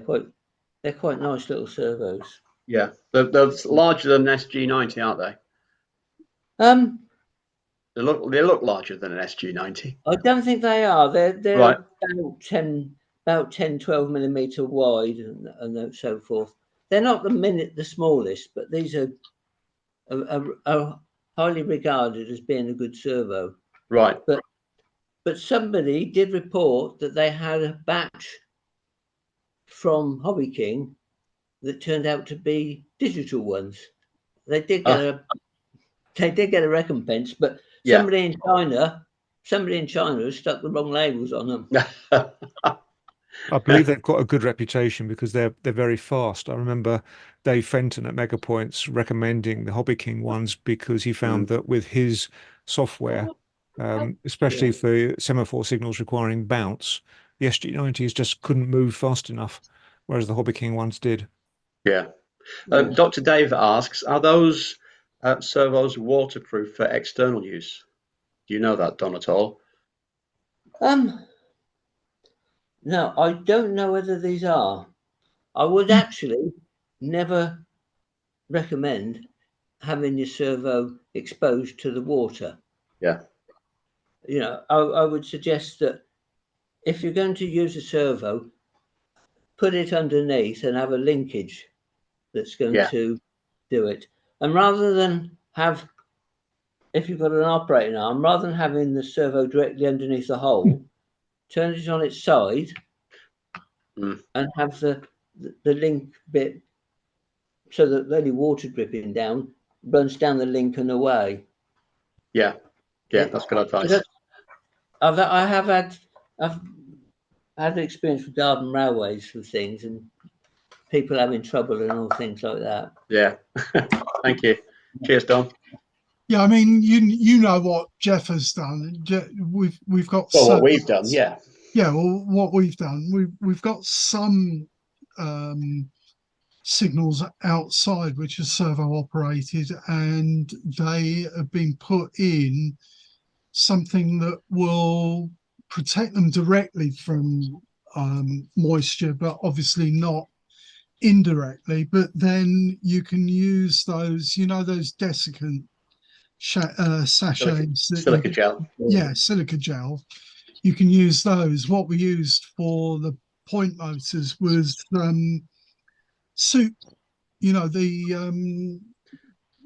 They're quite nice little servos. Yeah, they're larger than an SG90, aren't they? They look larger than an SG90. I don't think they are. They're right. about 10, 12 millimeter wide and so forth. They're not the smallest, but these are highly regarded as being a good servo. Right. But somebody did report that they had a batch from Hobby King that turned out to be digital ones. They did get a recompense, but somebody in China has stuck the wrong labels on them. I believe they've got a good reputation because they're very fast. I remember Dave Fenton at Megapoints recommending the Hobby King ones because he found that with his software, especially for semaphore signals requiring bounce, the SG90s just couldn't move fast enough, whereas the Hobby King ones did. Yeah. Dr. Dave asks, are those servos waterproof for external use? Do you know that, Don, at all? No, I don't know whether these are. I would actually never recommend having your servo exposed to the water. Yeah. You know, I would suggest that if you're going to use a servo, put it underneath and have a linkage that's going to do it. And rather than have, if you've got an operating arm, rather than having the servo directly underneath the hole, turn it on its side and have the link bit so that any water dripping down runs down the link and away. Yeah, that's good advice. I've had experience with Derby railways with things and people having trouble and all things like that. Yeah, thank you. Cheers, Don. Yeah, I mean, you know what Jeff has done. We've got what we've done. Yeah. Yeah, well, what we've done, we've got some signals outside which are servo operated, and they have been put in something that will protect them directly from moisture, but obviously not indirectly. But then you can use those, you know, those desiccant sachets that Silica gel. yeah, silica gel. You can use those. What we used for the point motors was soup, you know, the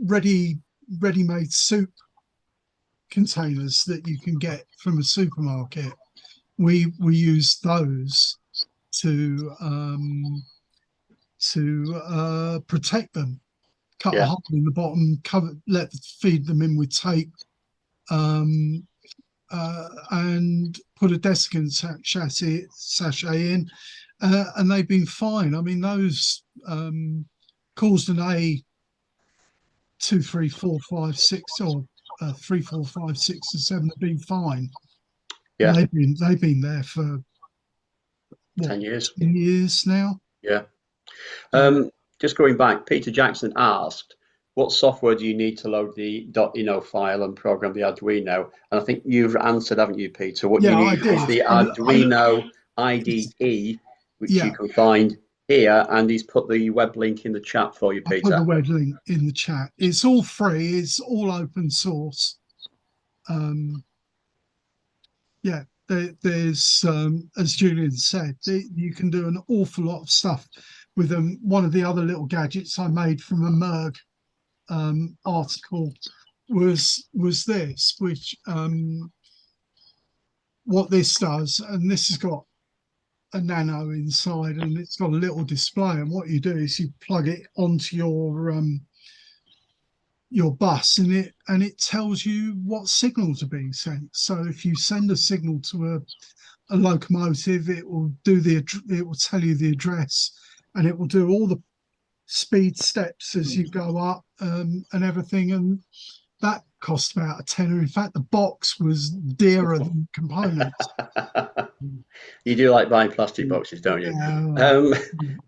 ready-made soup containers that you can get from a supermarket. We use those to protect them. Cut a Yeah. hole in the bottom, feed them in with tape, and put a desiccant sachet in, and they've been fine. I mean, those caused an A 2, 3, 4, 5, 6, or 3, 4, 5, 6, and 7 have been fine. Yeah. They've been there for what, 10 years. 10 years now. Yeah. So, Just going back, Peter Jackson asked, what software do you need to load the .ino file and program the Arduino? And I think you've answered, haven't you, Peter? What you yeah, I need is did. the Arduino IDE, which Yeah, you can find here, and he's put the web link in the chat for you, I put the Peter. web link in the chat. It's all free. It's all open source. Yeah, there's as Julian said, you can do an awful lot of stuff with them. One of the other little gadgets I made from a Merg article was this, which what this does, and this has got a nano inside, and it's got a little display. And what you do is you plug it onto your bus, and it tells you what signals are being sent. So if you send a signal to a locomotive, it will tell you the address, and it will do all the speed steps as you go up, and everything. And that cost about a tenner. In fact, the box was dearer than components. You do like buying plastic boxes, don't you? Yeah,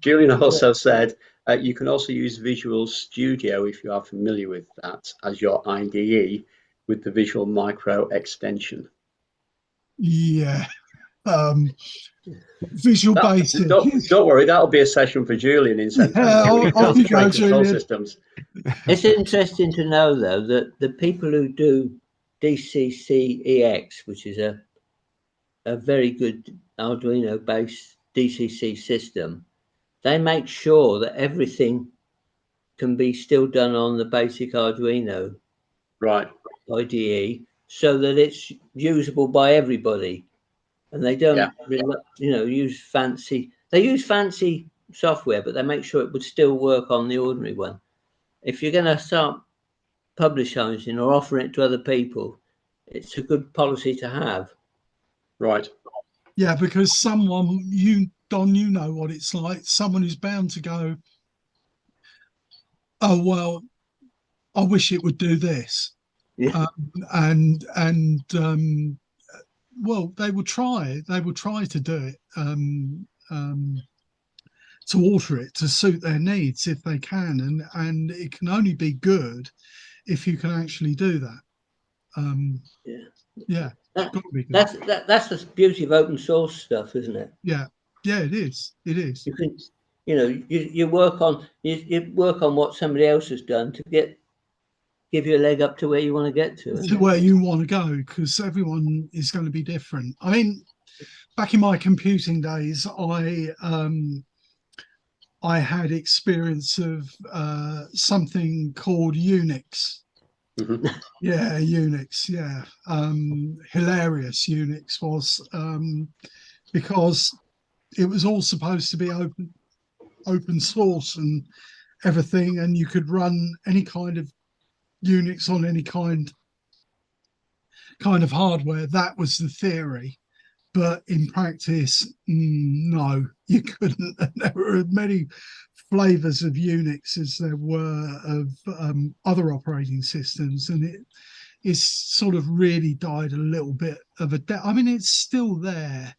Julian also said you can also use Visual Studio, if you are familiar with that, as your IDE with the Visual Micro extension. yeah. Visual Basic. Don't worry, that'll be a session for Julian in September. Yeah, Off you go, control Julian. systems. It's interesting to know, though, that the people who do DCC-EX, which is a very good Arduino-based DCC system, they make sure that everything can be still done on the basic Arduino Right. IDE, so that it's usable by everybody, and they don't, use fancy. They use fancy software, but they make sure it would still work on the ordinary one. If you're going to start publishing or offering it to other people, it's a good policy to have. Right. Yeah, because Don, you know what it's like. Someone who's bound to go, oh well, I wish it would do this, Yeah. well, they will try. They will try to do it, to alter it to suit their needs if they can, and it can only be good if you can actually do that. Yeah, it's got to be good. That's the beauty of open source stuff, isn't it? Yeah, it is. It is. You can, you work on what somebody else has done to give you a leg up to where you want to get to where you want to go, because everyone is going to be different. I mean, back in my computing days, I had experience of something called Unix. Mm-hmm. Yeah, Unix. Yeah, hilarious. Unix was, because it was all supposed to be open source and everything, and you could run any kind of Unix on any kind of hardware. That was the theory, but in practice, no, you couldn't. And there were as many flavors of Unix as there were of other operating systems, and it's sort of really died a little bit of a I mean, it's still there,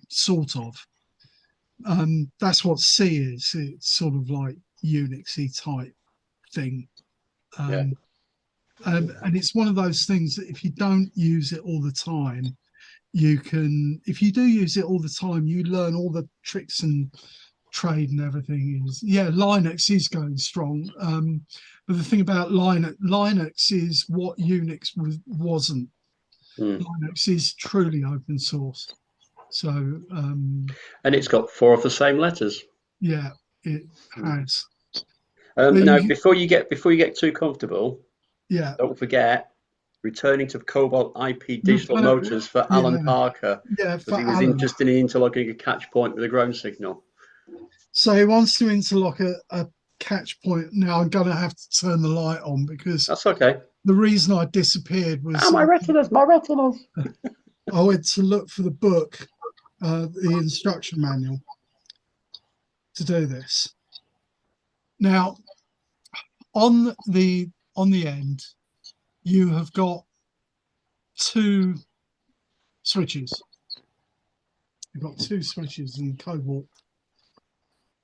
sort of. That's what C is. It's sort of like Unixy type thing. And it's one of those things that if you don't use it all the time, if you do use it all the time, you learn all the tricks and trade and everything. Linux is going strong. But the thing about Linux is what Unix wasn't. Linux is truly open source. So and it's got 4 of the same letters. Yeah, it has. Now, before you get too comfortable, yeah, don't forget returning to Cobalt IP digital motors for Alan Parker. Yeah, because he was interested in interlocking a catch point with a ground signal. So he wants to interlock a catch point. Now I'm going to have to turn the light on because that's okay. The reason I disappeared was my retinas. I went to look for the book, the instruction manual to do this. Now, on the end, you have got 2 switches. You've got 2 switches in Cobalt.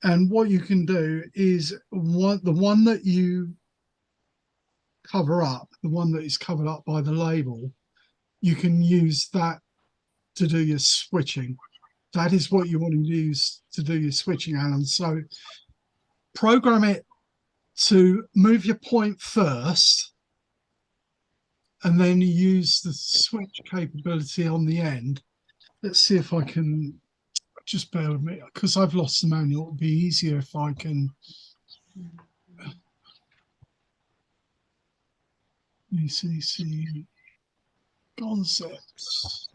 And what you can do is the one that you cover up, the one that is covered up by the label, you can use that to do your switching. That is what you want to use to do your switching, Alan. So program it to move your point first, and then use the switch capability on the end. Let's see if I can, just bear with me, because I've lost the manual. It'll be easier if I can. ECC concepts.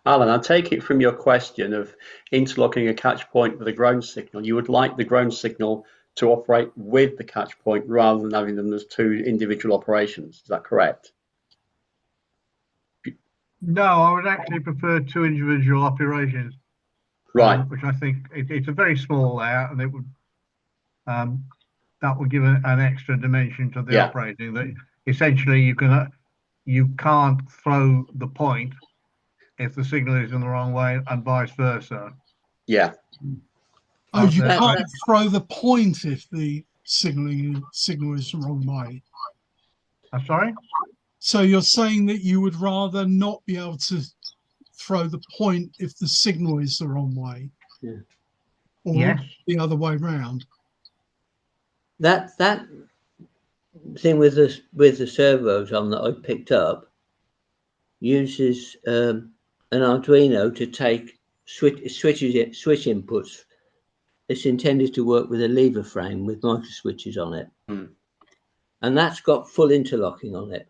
Alan, I take it from your question of interlocking a catch point with a ground signal, you would like the ground signal to operate with the catch point rather than having them as 2 individual operations. Is that correct? No, I would actually prefer 2 individual operations. Right. Which I think it's a very small layout, and it would that would give an extra dimension to the operating. That essentially you can't throw the point if the signal is in the wrong way, and vice versa. Yeah. Oh, you can't throw the point if the signal is the wrong way. I'm sorry? So you're saying that you would rather not be able to throw the point if the signal is the wrong way? Yeah. Or the other way round? That thing with the servos on that I picked up uses an Arduino to take switch inputs. It's intended to work with a lever frame with micro switches on it, and that's got full interlocking on it,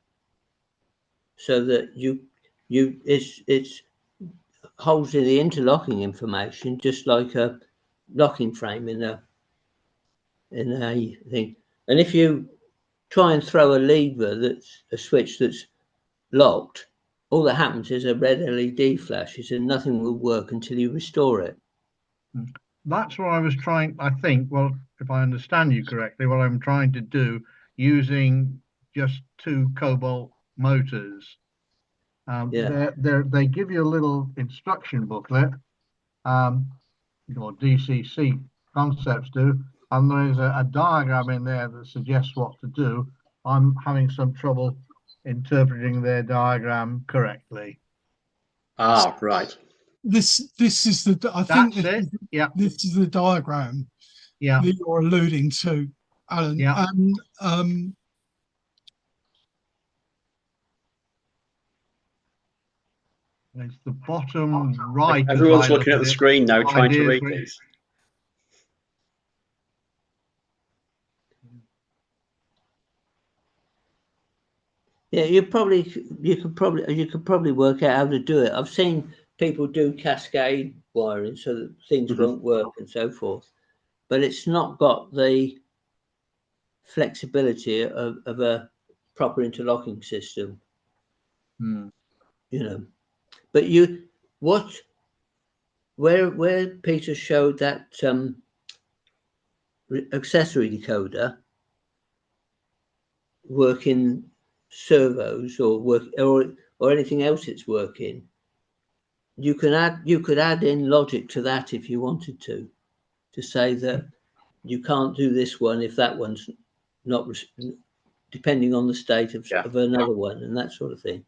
so that it holds in the interlocking information just like a locking frame in a thing. And if you try and throw a lever that's a switch that's locked, all that happens is a red LED flashes and nothing will work until you restore it. That's what I was trying, I think, well, if I understand you correctly, what I'm trying to do using just 2 Cobalt motors. They give you a little instruction booklet, or DCC concepts do, and there's a diagram in there that suggests what to do. I'm having some trouble interpreting their diagram correctly. Ah, right. This is the, I think this is the diagram that you're alluding to, Alan. Yeah. It's the bottom right. Everyone's looking at the screen now, trying to read these. Yeah, you could probably work out how to do it. I've seen people do cascade wiring so that things won't work and so forth, but it's not got the flexibility of a proper interlocking system. But where Peter showed that accessory decoder working servos or or anything else it's working, you could add in logic to that if you wanted to say that you can't do this one if that one's not, depending on the state of another one and that sort of thing.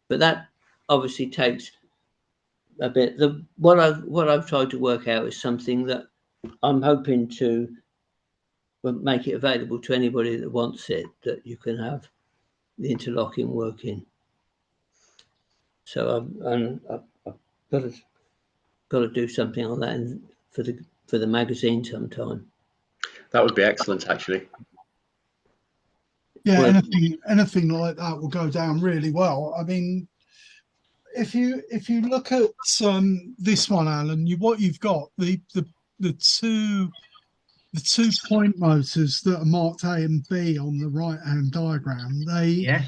But that obviously takes a bit. What I've tried to work out is something that I'm hoping to make it available to anybody that wants it, that you can have the interlocking working. So I've got to do something on that for the magazine sometime. That would be excellent, actually. Yeah, anything like that will go down really well. I mean, if you look at this one, Alan, what you've got, the two point motors that are marked A and B on the right hand diagram, Yes.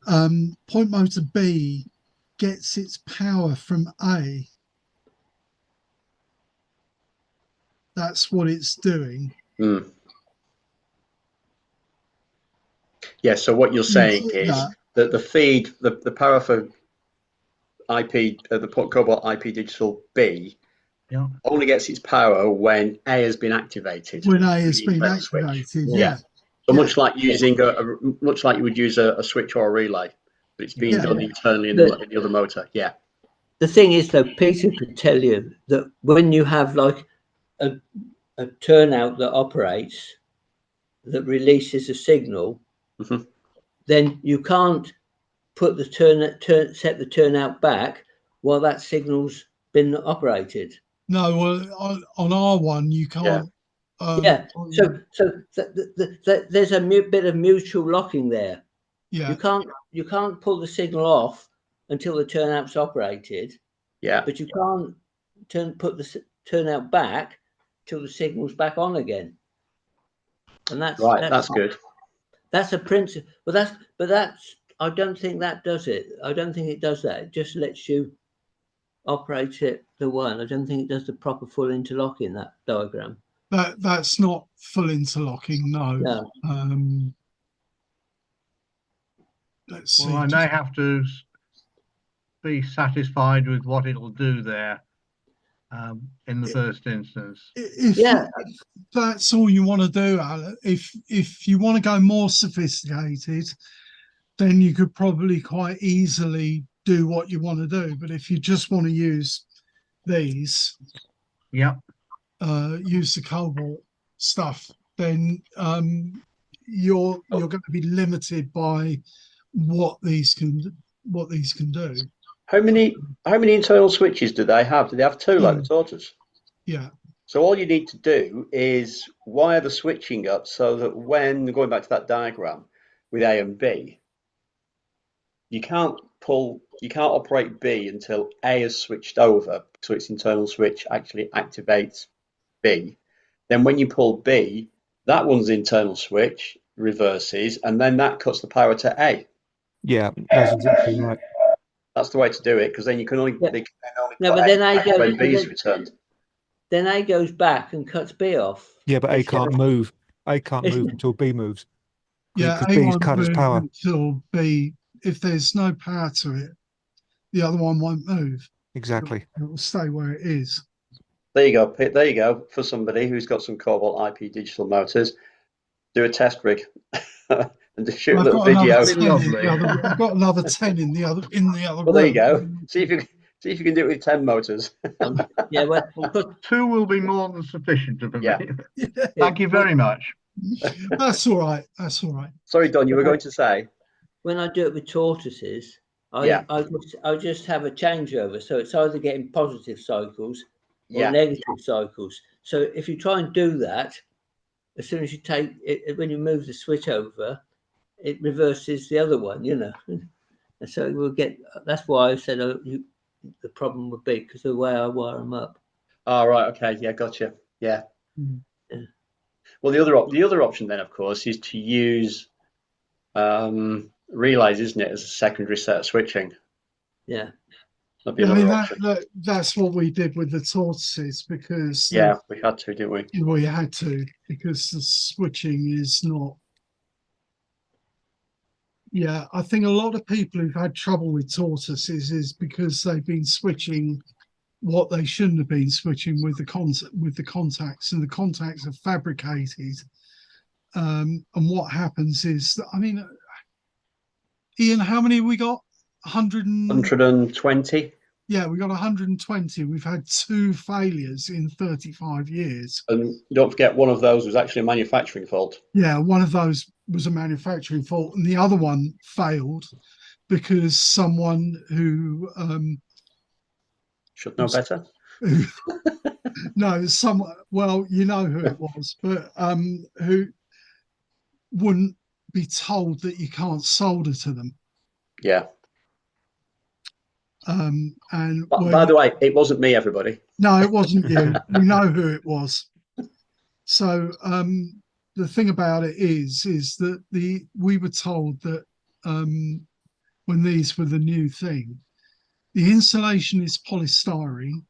Point motor B gets its power from A. That's what it's doing. Mm. Yeah, so what you're saying is that the feed, the power for IP, the Cobalt IP Digital B, only gets its power when A has been activated. When A has been activated, yeah. So much like using much like you would use a switch or a relay, but it's being done internally in the other motor. Yeah. The thing is, though, Peter could tell you that when you have like a turnout that operates, that releases a signal, then you can't put the set the turnout back while that signal's been operated. No, well, on our one you can't. So there's a bit of mutual locking there. Yeah. You can't pull the signal off until the turnout's operated. Yeah. But you can't put the turnout back till the signal's back on again. And that's right. That's good. That's a principle. But that's I don't think that does it. I don't think it does that. It just lets you operate it the one. I don't think it does the proper full interlocking, that diagram. That's not full interlocking, no. Let's see. Well, I may have to be satisfied with what it'll do there in the first instance. If that's all you want to do, Alan, if you want to go more sophisticated, then you could probably quite easily do what you want to do. But if you just want to use these, use the Cobalt stuff, then you're going to be limited by what these can do. How many internal switches do they have? Do they have two like the Tortoise? Yeah. So all you need to do is wire the switching up so that when going back to that diagram with A and B, you can't operate B until A has switched over, so its internal switch actually activates B. Then when you pull B, that one's internal switch reverses, and then that cuts the power to A. Yeah, that's exactly right. That's the way to do it, because then you can only but then A goes, when B is returned. Then A goes back and cuts B off. Yeah, but A can't move. A can't move until B moves. Yeah, because B's cut its power until B. If there's no power to it, the other one won't move. Exactly. It will stay where it is. There you go, Pete. There you go. For somebody who's got some Cobalt IP digital motors, do a test rig and just shoot a little video. I've got another 10 in the other well, room. there you go. See if you can do it with 10 motors. Well, 2 will be more than sufficient for me. Yeah. Thank you very much. That's all right. That's all right. Sorry, Don, you were going to say? When I do it with tortoises, I just have a changeover. So it's either getting positive cycles or negative cycles. So if you try and do that, as soon as you take it, when you move the switch over, it reverses the other one, you know. And so we'll get, that's why I said the problem would be because of the way I wire them up. Oh, right. Okay. Yeah, gotcha. Yeah. Well, the other option then, of course, is to use relays, isn't it, as a secondary set of switching? Yeah. That'd be another option. That's what we did with the tortoises because we had to, didn't we? We had to because the switching is not Yeah, I think a lot of people who've had trouble with tortoises is because they've been switching what they shouldn't have been switching with the contacts, and the contacts are fabricated. And what happens is that, I mean, Ian, how many have we got? 120. Yeah, we got 120. We've had 2 failures in 35 years. And don't forget, one of those was actually a manufacturing fault. Yeah, one of those was a manufacturing fault, and the other one failed because someone who Should know better. no, someone, well, you know who it was, but who wouldn't be told that you can't solder to them. Yeah. And By the way, it wasn't me, everybody. No, it wasn't you. We know who it was. So the thing about it is that we were told that when these were the new thing, the insulation is polystyrene,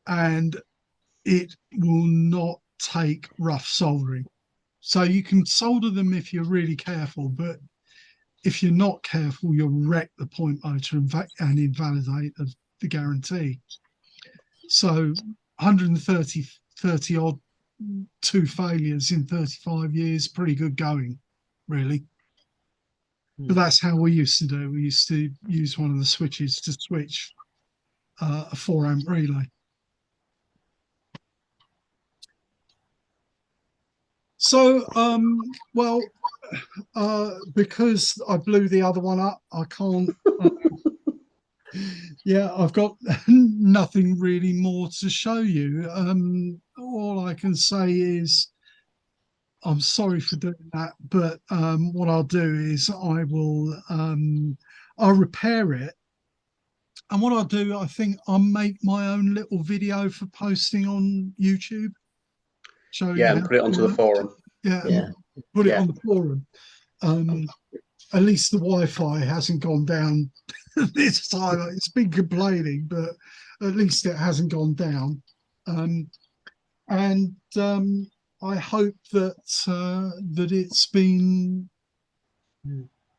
and it will not take rough soldering. So you can solder them if you're really careful, but if you're not careful, you'll wreck the point motor and invalidate the guarantee. So 30 odd, 2 failures in 35 years, pretty good going, really. But that's how we used to do. We used to use one of the switches to switch a 4-amp relay. So, well, because I blew the other one up, I can't. Yeah, I've got nothing really more to show you. All I can say is I'm sorry for doing that, but what I'll do is I'll repair it. And what I'll do, I think I'll make my own little video for posting on YouTube. Yeah, and put it onto the forum. Yeah. Put it on the forum. At least the Wi-Fi hasn't gone down this time. It's been complaining, but at least it hasn't gone down. And I hope that that it's been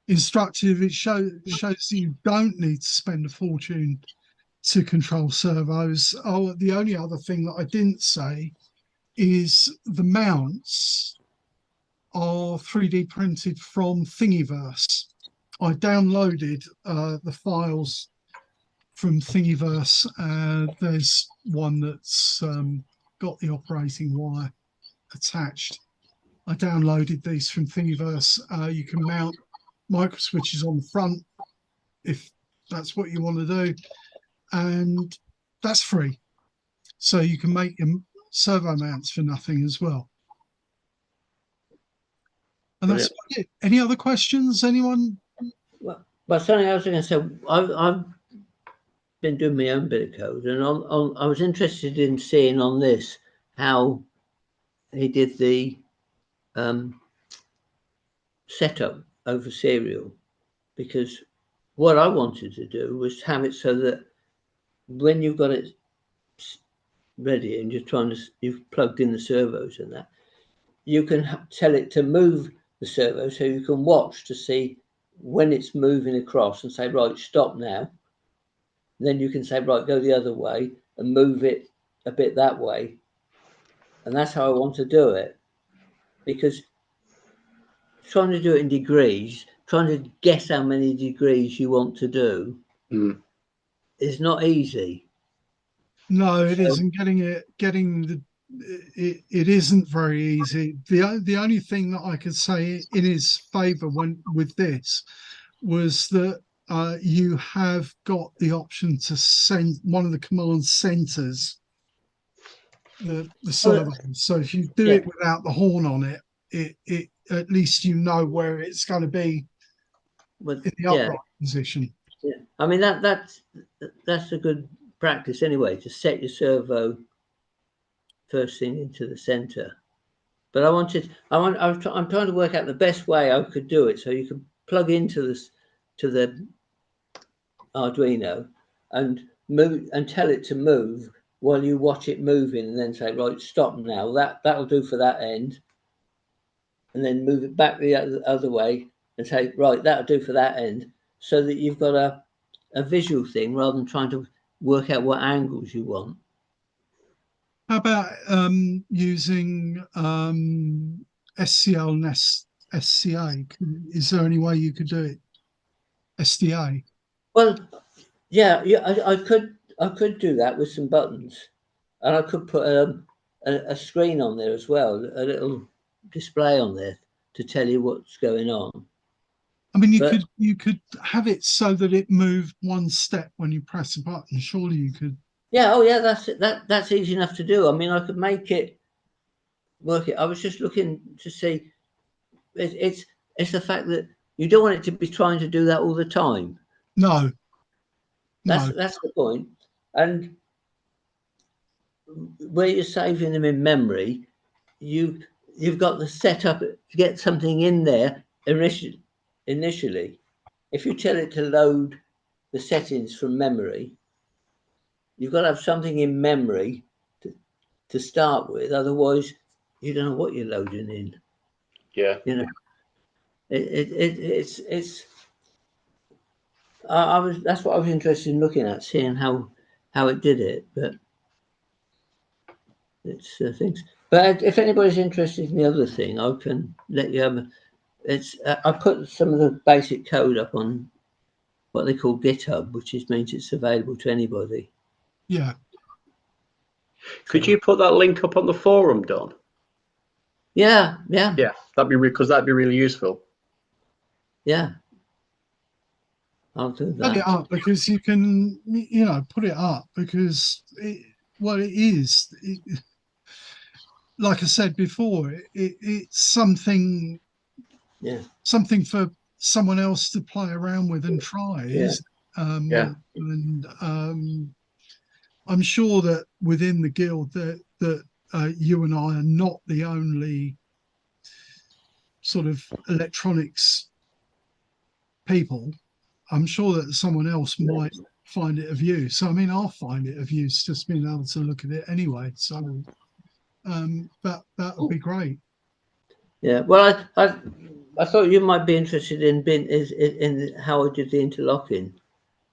instructive. It shows that you don't need to spend a fortune to control servos. Oh, the only other thing that I didn't say is the mounts are 3D printed from Thingiverse. I downloaded the files from Thingiverse. There's one that's got the operating wire attached. I downloaded these from Thingiverse. You can mount micro switches on the front if that's what you want to do, and that's free. So you can make your servo mounts for nothing as well. And that's it. Any other questions? Anyone? Well, something I was going to say, I've been doing my own bit of code, and I was interested in seeing on this how he did the setup over serial, because what I wanted to do was have it so that when you've got it ready and you've plugged in the servos and that, you can tell it to move the servo, so you can watch to see when it's moving across and say, right, stop now. Then you can say, right, go the other way and move it a bit that way. And that's how I want to do it, because trying to do it in degrees, trying to guess how many degrees you want to do is not easy. No, it isn't. It isn't very easy. The only thing that I could say in his favor with this was that you have got the option to send one of the command centers the servo. So if you do it without the horn on it, it at least you know where it's going to be in the upright position. Yeah, I mean that's a good practice anyway, to set your servo first thing into the center. But I'm trying to work out the best way I could do it, so you can plug into the Arduino and move and tell it to move while you watch it moving, and then say, right, stop now. That'll do for that end. and then move it back the other way and say, right, that'll do for that end, so that you've got a visual thing rather than trying to work out what angles you want. How about using SCL and SCA? Is there any way you could do it? SDA? Well, yeah, I could do that with some buttons, and I could put a screen on there as well, a little display on there to tell you what's going on. I mean, you could have it so that it moved one step when you press a button. Surely you could. Yeah. Oh, yeah. That's easy enough to do. I mean, I could make it work. I was just looking to see. It's the fact that you don't want it to be trying to do that all the time. No. That's the point. And where you're saving them in memory, you've got the setup to get something in there initially. If you tell it to load the settings from memory, you've got to have something in memory to start with. Otherwise, you don't know what you're loading in. Yeah. You know, it's. That's what I was interested in looking at, seeing how it did it, but it's things. But if anybody's interested in the other thing, I can let you have. I put some of the basic code up on what they call GitHub, which means it's available to anybody. Yeah. Could you put that link up on the forum, Don? Yeah. Yeah, that'd be because that'd be really useful. Yeah. I'll do that. Put it up because you can, put it up because it is. Like I said before, it's something. Yeah. Something for someone else to play around with and try. Yeah. And I'm sure that within the guild that you and I are not the only sort of electronics people. I'm sure that someone else might find it of use. So I mean, I'll find it of use just being able to look at it anyway. So that would be great. Yeah. Well, I thought you might be interested in how I did the interlocking.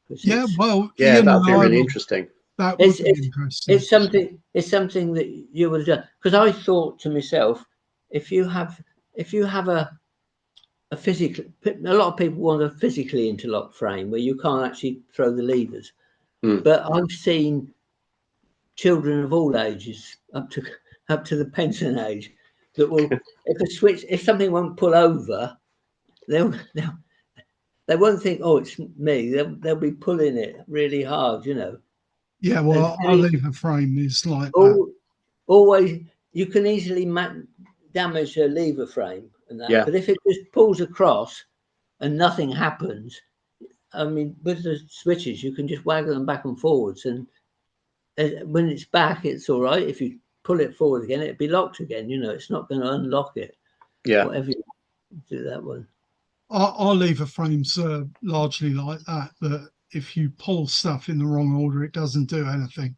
Yeah. Well. Yeah, Ian that'd be really interesting. That would be interesting. It's something that you would have done, because I thought to myself, if you have a physical, a lot of people want a physically interlocked frame where you can't actually throw the levers. But I've seen children of all ages up to the pension age that will, if something won't pull over, they won't think, oh, it's me. They'll be pulling it really hard, Yeah, well, our lever frame is like that. Always, you can easily damage a lever frame and that. Yeah. But if it just pulls across and nothing happens, I mean, with the switches, you can just waggle them back and forwards, and when it's back, it's all right. If you pull it forward again, it'd be locked again. It's not going to unlock it. Yeah. Whatever you do that one. Our lever frames are largely like that. That if you pull stuff in the wrong order, it doesn't do anything.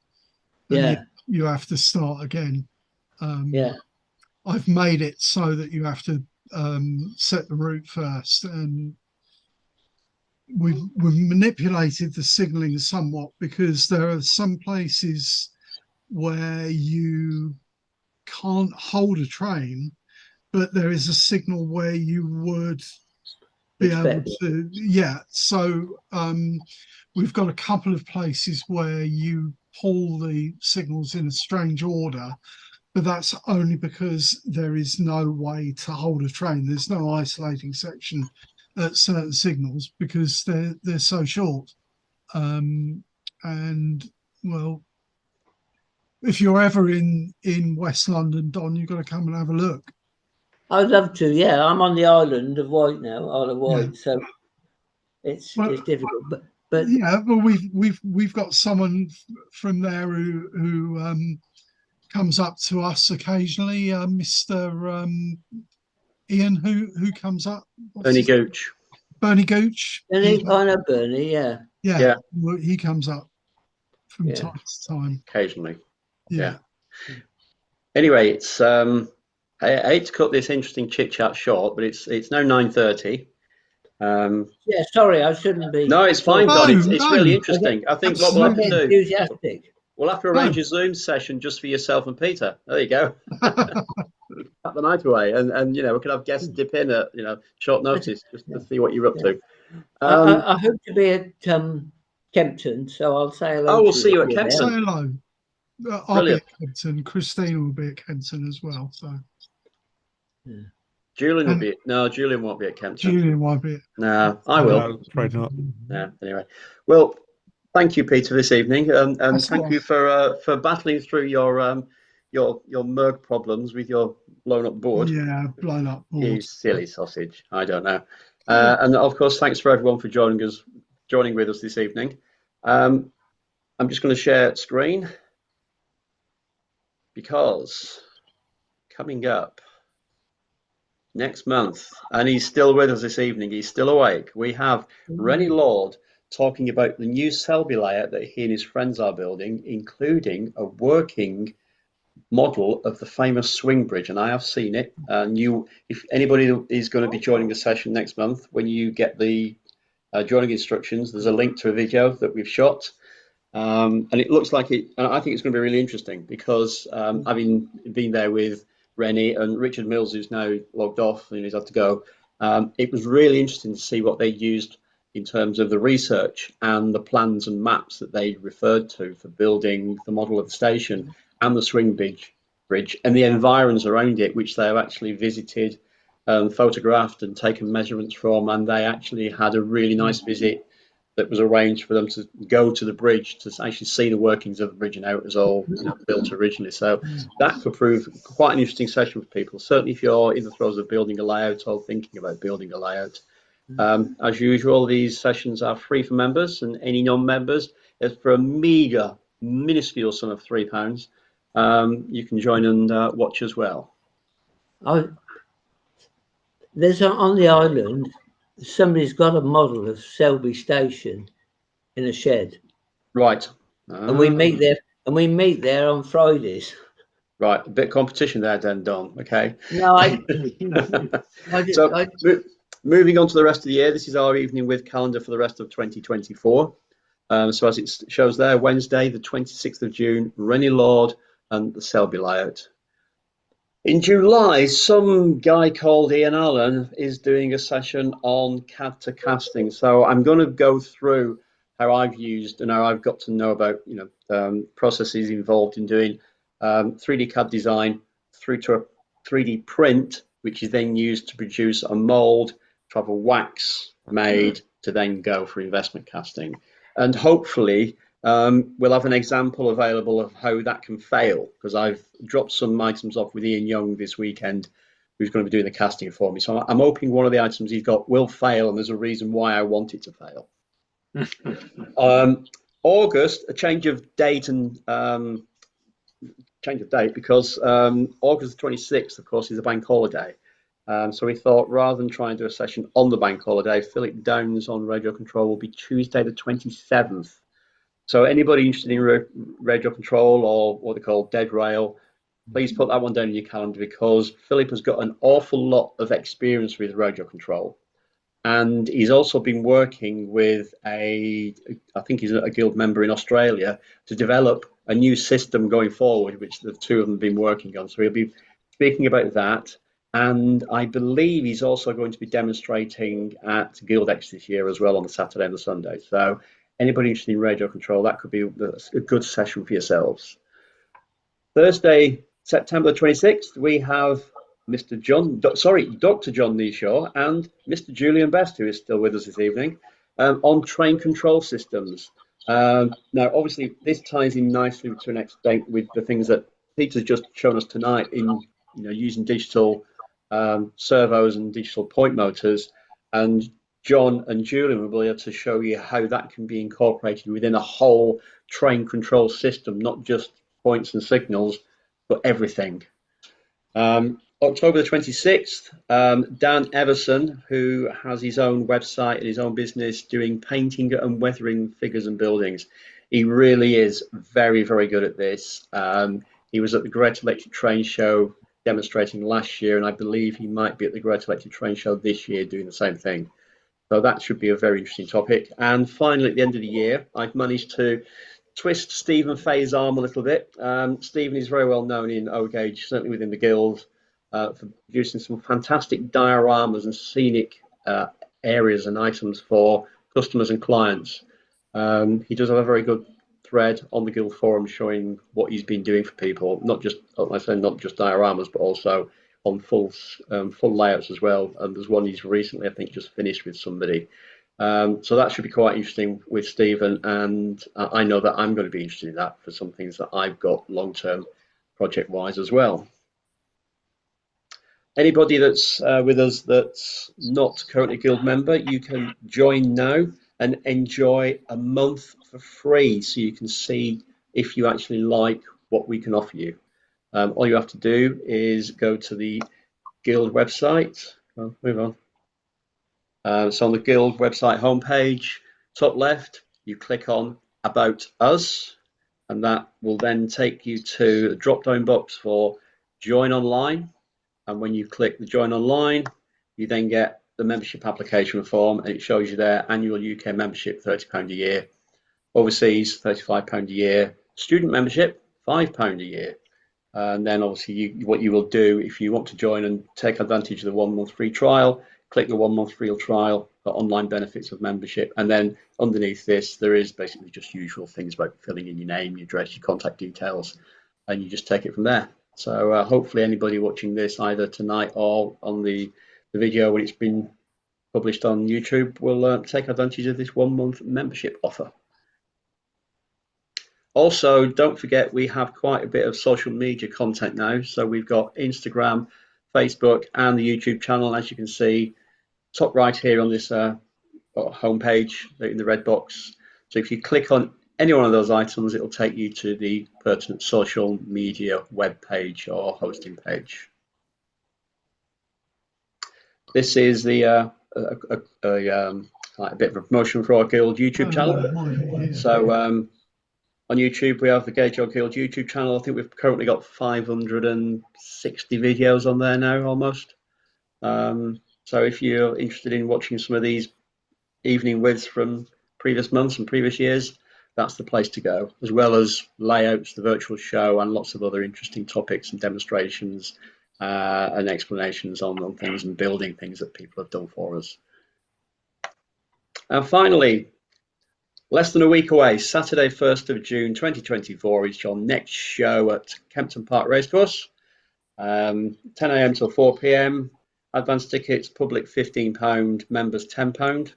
Yeah. You have to start again. Yeah. I've made it so that you have to set the route first, and we've manipulated the signaling somewhat because there are some places where you can't hold a train, but there is a signal where you would be able to. Yeah. So we've got a couple of places where you pull the signals in a strange order, but that's only because there is no way to hold a train. There's no isolating section at certain signals because they're so short. And well, if you're ever in West London, Don, you've got to come and have a look. I'd love to. Yeah, I'm on the island of Wight now, Isle of Wight, yeah. So it's difficult. But yeah, well, we've got someone from there who comes up to us occasionally, Mr. Ian, who comes up. Bernie Gooch. Bernie Gooch. I know Bernie. Yeah. Yeah. Well, he comes up from time to time. Occasionally. Yeah. Anyway, it's I hate to cut this interesting chit chat short, but it's now 9:30. Yeah, sorry, I shouldn't be. No, it's fine, Don. No, It's really no, interesting. I think what we'll I'm have to absolutely. do, enthusiastic. we'll have to No. arrange a Zoom session just for yourself and Peter. There you go. Cut the night away, and we could have guests dip in at short notice just to see what you're up to. I hope to be at Kempton, so I'll say hello we'll to see you at if you're there. Say Kempton. hello. I'll Brilliant. be at Kempton. Christina will be at Kempton as well. So Julian will And- be. No, Julian won't be at Kempton. Julian won't be. No, I will. No, afraid not. Yeah. Anyway, well, thank you, Peter, this evening, and That's thank all you for battling through your Merg problems with your blown up board. Yeah, blown up You board. silly sausage. I don't know. And of course, thanks for everyone for joining with us this evening. I'm just going to share screen because coming up next month, and he's still with us this evening, he's still awake, we have Rennie Lord talking about the new Selby layout that he and his friends are building, including a working model of the famous swing bridge, and I have seen it. And if anybody is going to be joining the session next month, when you get the joining instructions, there's a link to a video that we've shot, and it looks like it. I think it's going to be really interesting because having been there with Rennie and Richard Mills, who's now logged off and he's had to go, it was really interesting to see what they used in terms of the research and the plans and maps that they referred to for building the model of the station and the swing bridge and the environs around it, which they have actually visited, photographed and taken measurements from, and they actually had a really nice visit that was arranged for them to go to the bridge to actually see the workings of the bridge and how it was all built originally. So that could prove quite an interesting session for people, certainly if you're in the throes of building a layout or thinking about building a layout. As usual, these sessions are free for members, and any non-members, for a meagre, minuscule sum of £3, you can join and watch as well. There's on the island, somebody's got a model of Selby Station in a shed. Right. And we meet there. And we meet there on Fridays. Right, a bit of competition there, then, Don. Okay. No, moving on to the rest of the year, this is our evening with calendar for the rest of 2024. So as it shows there, Wednesday, the 26th of June, Rennie Lord and the Selby layout. In July, some guy called Ian Allen is doing a session on CAD to casting. So I'm going to go through how I've used and how I've got to know about processes involved in doing 3D CAD design through to a 3D print, which is then used to produce a mold, to have a wax made to then go for investment casting. And hopefully we'll have an example available of how that can fail, because I've dropped some items off with Ian Young this weekend, who's going to be doing the casting for me. So I'm hoping one of the items he's got will fail, and there's a reason why I want it to fail. August, a change of date because August the 26th, of course, is a bank holiday. So we thought, rather than try and do a session on the bank holiday, Philip Downs on radio control will be Tuesday the 27th. So anybody interested in radio control or what they call dead rail, please put that one down in your calendar, because Philip has got an awful lot of experience with radio control. And he's also been working with I think he's a guild member in Australia, to develop a new system going forward, which the two of them have been working on. So he'll be speaking about that. And I believe he's also going to be demonstrating at Guildex this year as well on the Saturday and the Sunday. So anybody interested in radio control, that could be a good session for yourselves. Thursday, September 26th, we have Dr. John Neeshaw and Mr. Julian Best, who is still with us this evening, on train control systems. Now, obviously, this ties in nicely to an extent with the things that Peter's just shown us tonight in using digital servos and digital point motors. And John and Julian will be able to show you how that can be incorporated within a whole train control system, not just points and signals, but everything. October the 26th, Dan Everson, who has his own website and his own business doing painting and weathering figures and buildings. He really is very, very good at this. He was at the Great Electric Train Show demonstrating last year, and I believe he might be at the Great Electric Train Show this year doing the same thing. So that should be a very interesting topic. And finally, at the end of the year, I've managed to twist Stephen Fay's arm a little bit. Stephen is very well known in O-Gauge, certainly within the guild, for producing some fantastic dioramas and scenic areas and items for customers and clients. He does have a very good thread on the guild forum showing what he's been doing for people, not just, like I say, not just dioramas, but also on full layouts as well. And there's one he's recently, I think, just finished with somebody. So that should be quite interesting with Stephen, and I know that I'm going to be interested in that for some things that I've got long-term project-wise as well. Anybody that's with us that's not currently a guild member, you can join now and enjoy a month for free, so you can see if you actually like what we can offer you. All you have to do is go to the guild website. Oh, move on. So on the guild website homepage, top left, you click on About Us, and that will then take you to the drop-down box for Join Online. And when you click the Join Online, you then get the membership application form, and it shows you there annual UK membership, £30 a year, overseas £35 a year, student membership £5 a year. And then obviously what you will do if you want to join and take advantage of the 1 month free trial, click the 1 month free trial, the online benefits of membership. And then underneath this, there is basically just usual things about filling in your name, your address, your contact details, and you just take it from there. So hopefully anybody watching this either tonight or on the video when it's been published on YouTube will take advantage of this 1 month membership offer. Also, don't forget we have quite a bit of social media content now. So we've got Instagram, Facebook, and the YouTube channel, as you can see, top right here on this homepage in the red box. So if you click on any one of those items, it will take you to the pertinent social media web page or hosting page. This is the like a bit of a promotion for our guild YouTube channel. So on YouTube, we have the Gauge Your Guild YouTube channel. I think we've currently got 560 videos on there now, almost. So if you're interested in watching some of these evening wids from previous months and previous years, that's the place to go, as well as layouts, the virtual show, and lots of other interesting topics and demonstrations and explanations on things and building things that people have done for us. And finally, less than a week away, Saturday, 1st of June 2024 is your next show at Kempton Park Racecourse. 10 AM till 4 PM. Advance tickets, public £15, members £10.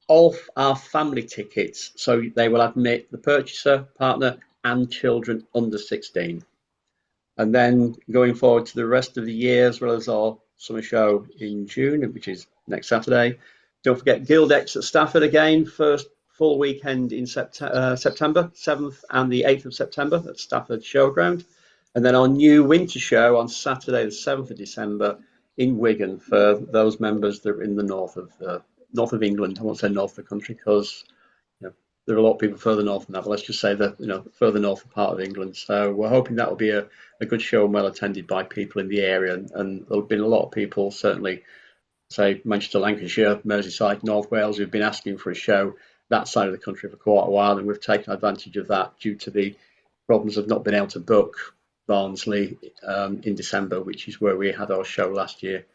All our family tickets, so they will admit the purchaser, partner, and children under 16. And then going forward to the rest of the year, as well as our summer show in June, which is next Saturday. Don't forget Guildex at Stafford again, first full weekend in September, 7th and the 8th of September at Stafford Showground. And then our new winter show on Saturday, the 7th of December in Wigan for those members that are in the north of England. I won't say north of the country because there are a lot of people further north than that, but let's just say the further north part of England. So we're hoping that will be a good show and well attended by people in the area. And there'll have been a lot of people, certainly, say Manchester, Lancashire, Merseyside, North Wales, who've been asking for a show that side of the country for quite a while, and we've taken advantage of that due to the problems of not being able to book Barnsley in December, which is where we had our show last year.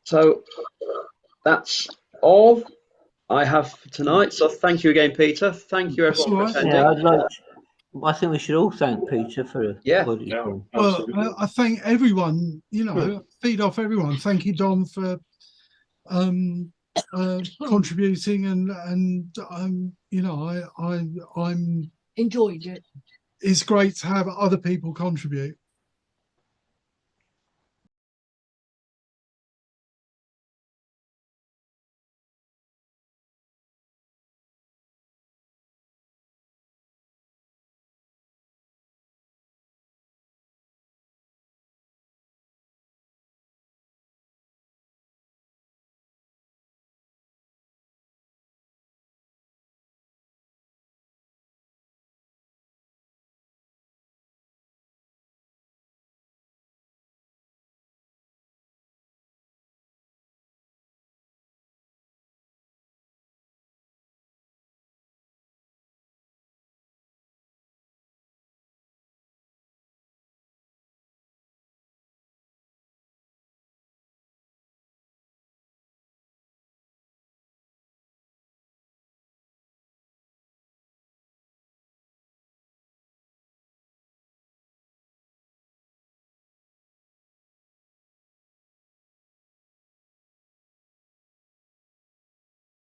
So that's all I have for tonight. So thank you again, Peter. Thank you everyone for attending. Yeah, I think we should all thank Peter for what he's done. Well, I thank everyone, feed off everyone. Thank you, Dom, for contributing and I'm enjoyed it. It's great to have other people contribute.